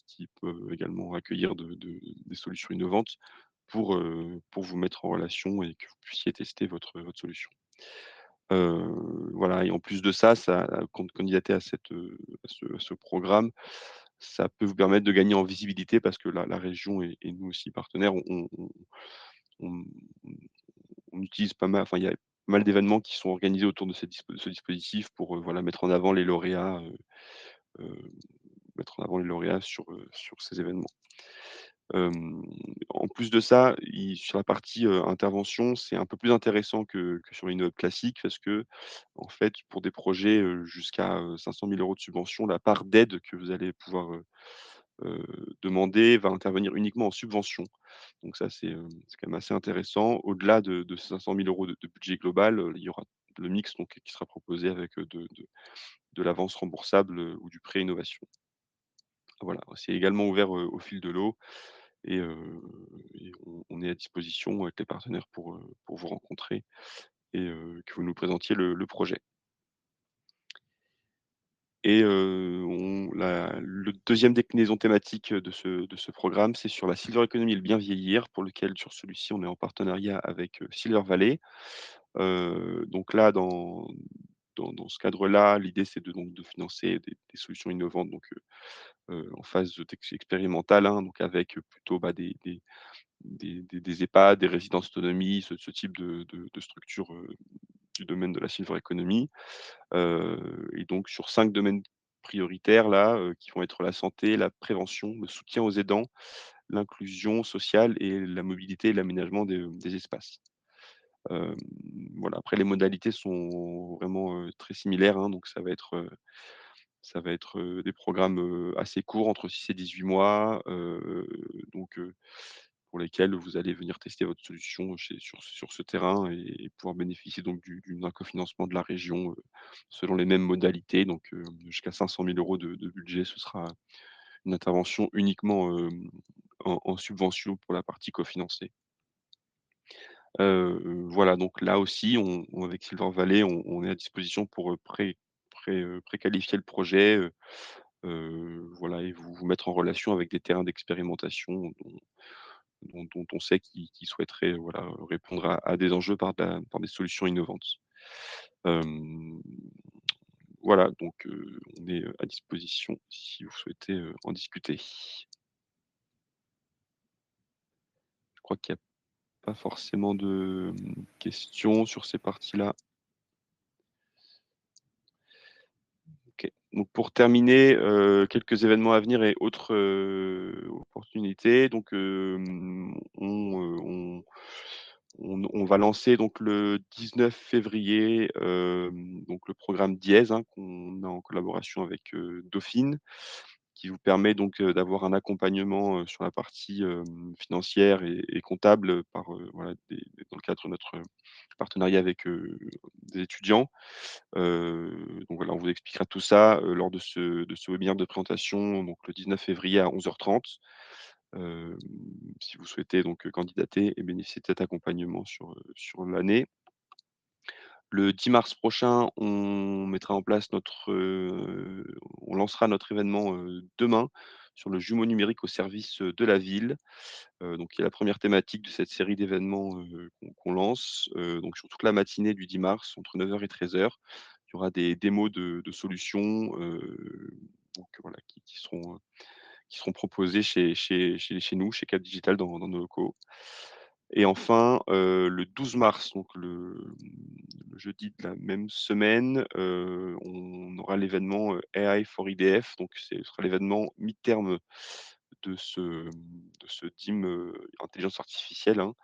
qui peuvent également accueillir des solutions innovantes pour vous mettre en relation et que vous puissiez tester votre solution. Voilà et en plus de ça, candidater à ce programme, ça peut vous permettre de gagner en visibilité parce que la région et nous aussi partenaires, on on utilise pas mal enfin, il y a pas mal d'événements qui sont organisés autour de ce dispositif pour, voilà, mettre en avant les lauréats, mettre en avant les lauréats sur ces événements. Hem, En plus de ça, sur la partie, intervention, c'est un peu plus intéressant que sur une classique parce que en fait, pour des projets, jusqu'à, 500 000 € de subvention, la part d'aide que vous allez pouvoir, demander va intervenir uniquement en subvention. Donc ça, c'est quand même assez intéressant. Au-delà de ces 500 000 € de budget global, il y aura le mix donc qui sera proposé avec, de l'avance remboursable, ou du prêt innovation. Voilà, c'est également ouvert, au fil de l'eau et on est à disposition avec les partenaires pour vous rencontrer et que vous nous présentiez le projet. Et le 2e déclinaison thématique de ce programme, c'est sur la silver economy et le bien vieillir, pour lequel sur celui-ci, on est en partenariat avec, Silver Valley. Donc là, dans ce cadre-là, l'idée, c'est de financer des solutions innovantes, donc en phase expérimentale, hein, donc avec, plutôt, bah, des EHPAD, des résidences autonomie, ce type de structures, du domaine de la silver economy. Et donc sur 5 domaines prioritaires là, qui vont être la santé, la prévention, le soutien aux aidants, l'inclusion sociale et la mobilité et l'aménagement des espaces. Hem, voilà, après les modalités sont vraiment, très similaires, hein, donc ça va être des programmes, assez courts entre 6 et 18 mois, donc pour lesquels vous allez venir tester votre solution sur ce terrain et pouvoir bénéficier donc d'un cofinancement de la région, selon les mêmes modalités. Donc, jusqu'à 500 000 € de budget, ce sera une intervention uniquement, en subvention pour la partie cofinancée. Voilà, donc là aussi, avec Silver Valley, on est à disposition pour, préqualifier le projet, voilà et vous mettre en relation avec des terrains d'expérimentation dont on sait qu'ils souhaiteraient, voilà, répondre à des enjeux par des solutions innovantes. Hem, voilà, donc on est, à disposition si vous souhaitez, en discuter. Je crois qu'il y a pas forcément de, questions sur ces parties-là. OK. Donc pour terminer, quelques événements à venir et autres, opportunités. Donc, on va lancer donc le 19 février, donc le programme Dièse, hein, qu'on a en collaboration avec, Dauphine, qui vous permet donc, d'avoir un accompagnement, sur la partie, financière et comptable par, voilà dans le cadre de notre partenariat avec, des étudiants. Donc voilà, on vous expliquera tout ça, lors de ce webinaire de présentation, donc le 19 février à 11h30. Hem, Si vous souhaitez donc, candidater et bénéficier de cet accompagnement sur l'année. Le 10 mars prochain, on mettra en place on lancera notre événement, demain sur le jumeau numérique au service, de la ville. Donc qui est la première thématique de cette série d'événements, qu'on lance, donc sur toute la matinée du 10 mars entre 9h et 13h. Il y aura des démos de solutions, donc voilà qui seront proposées chez nous, chez Cap Digital dans nos locaux. Et enfin, le 12 mars, donc le jeudi de la même semaine, on aura l'événement, AI for IDF, donc ce sera l'événement mi-terme de ce team, intelligence artificielle, hein,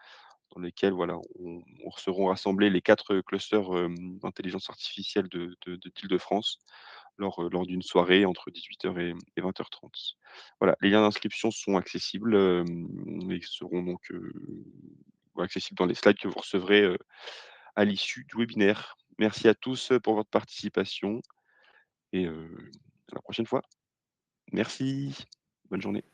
dans lesquels voilà, on seront rassemblés les 4 clusters, d'intelligence artificielle d'Île-de-France lors d'une soirée entre 18h et 20h30. Voilà, les liens d'inscription sont accessibles, et seront donc, accessibles dans les slides que vous recevrez, à l'issue du webinaire. Merci à tous, pour votre participation et à la prochaine fois. Merci, bonne journée.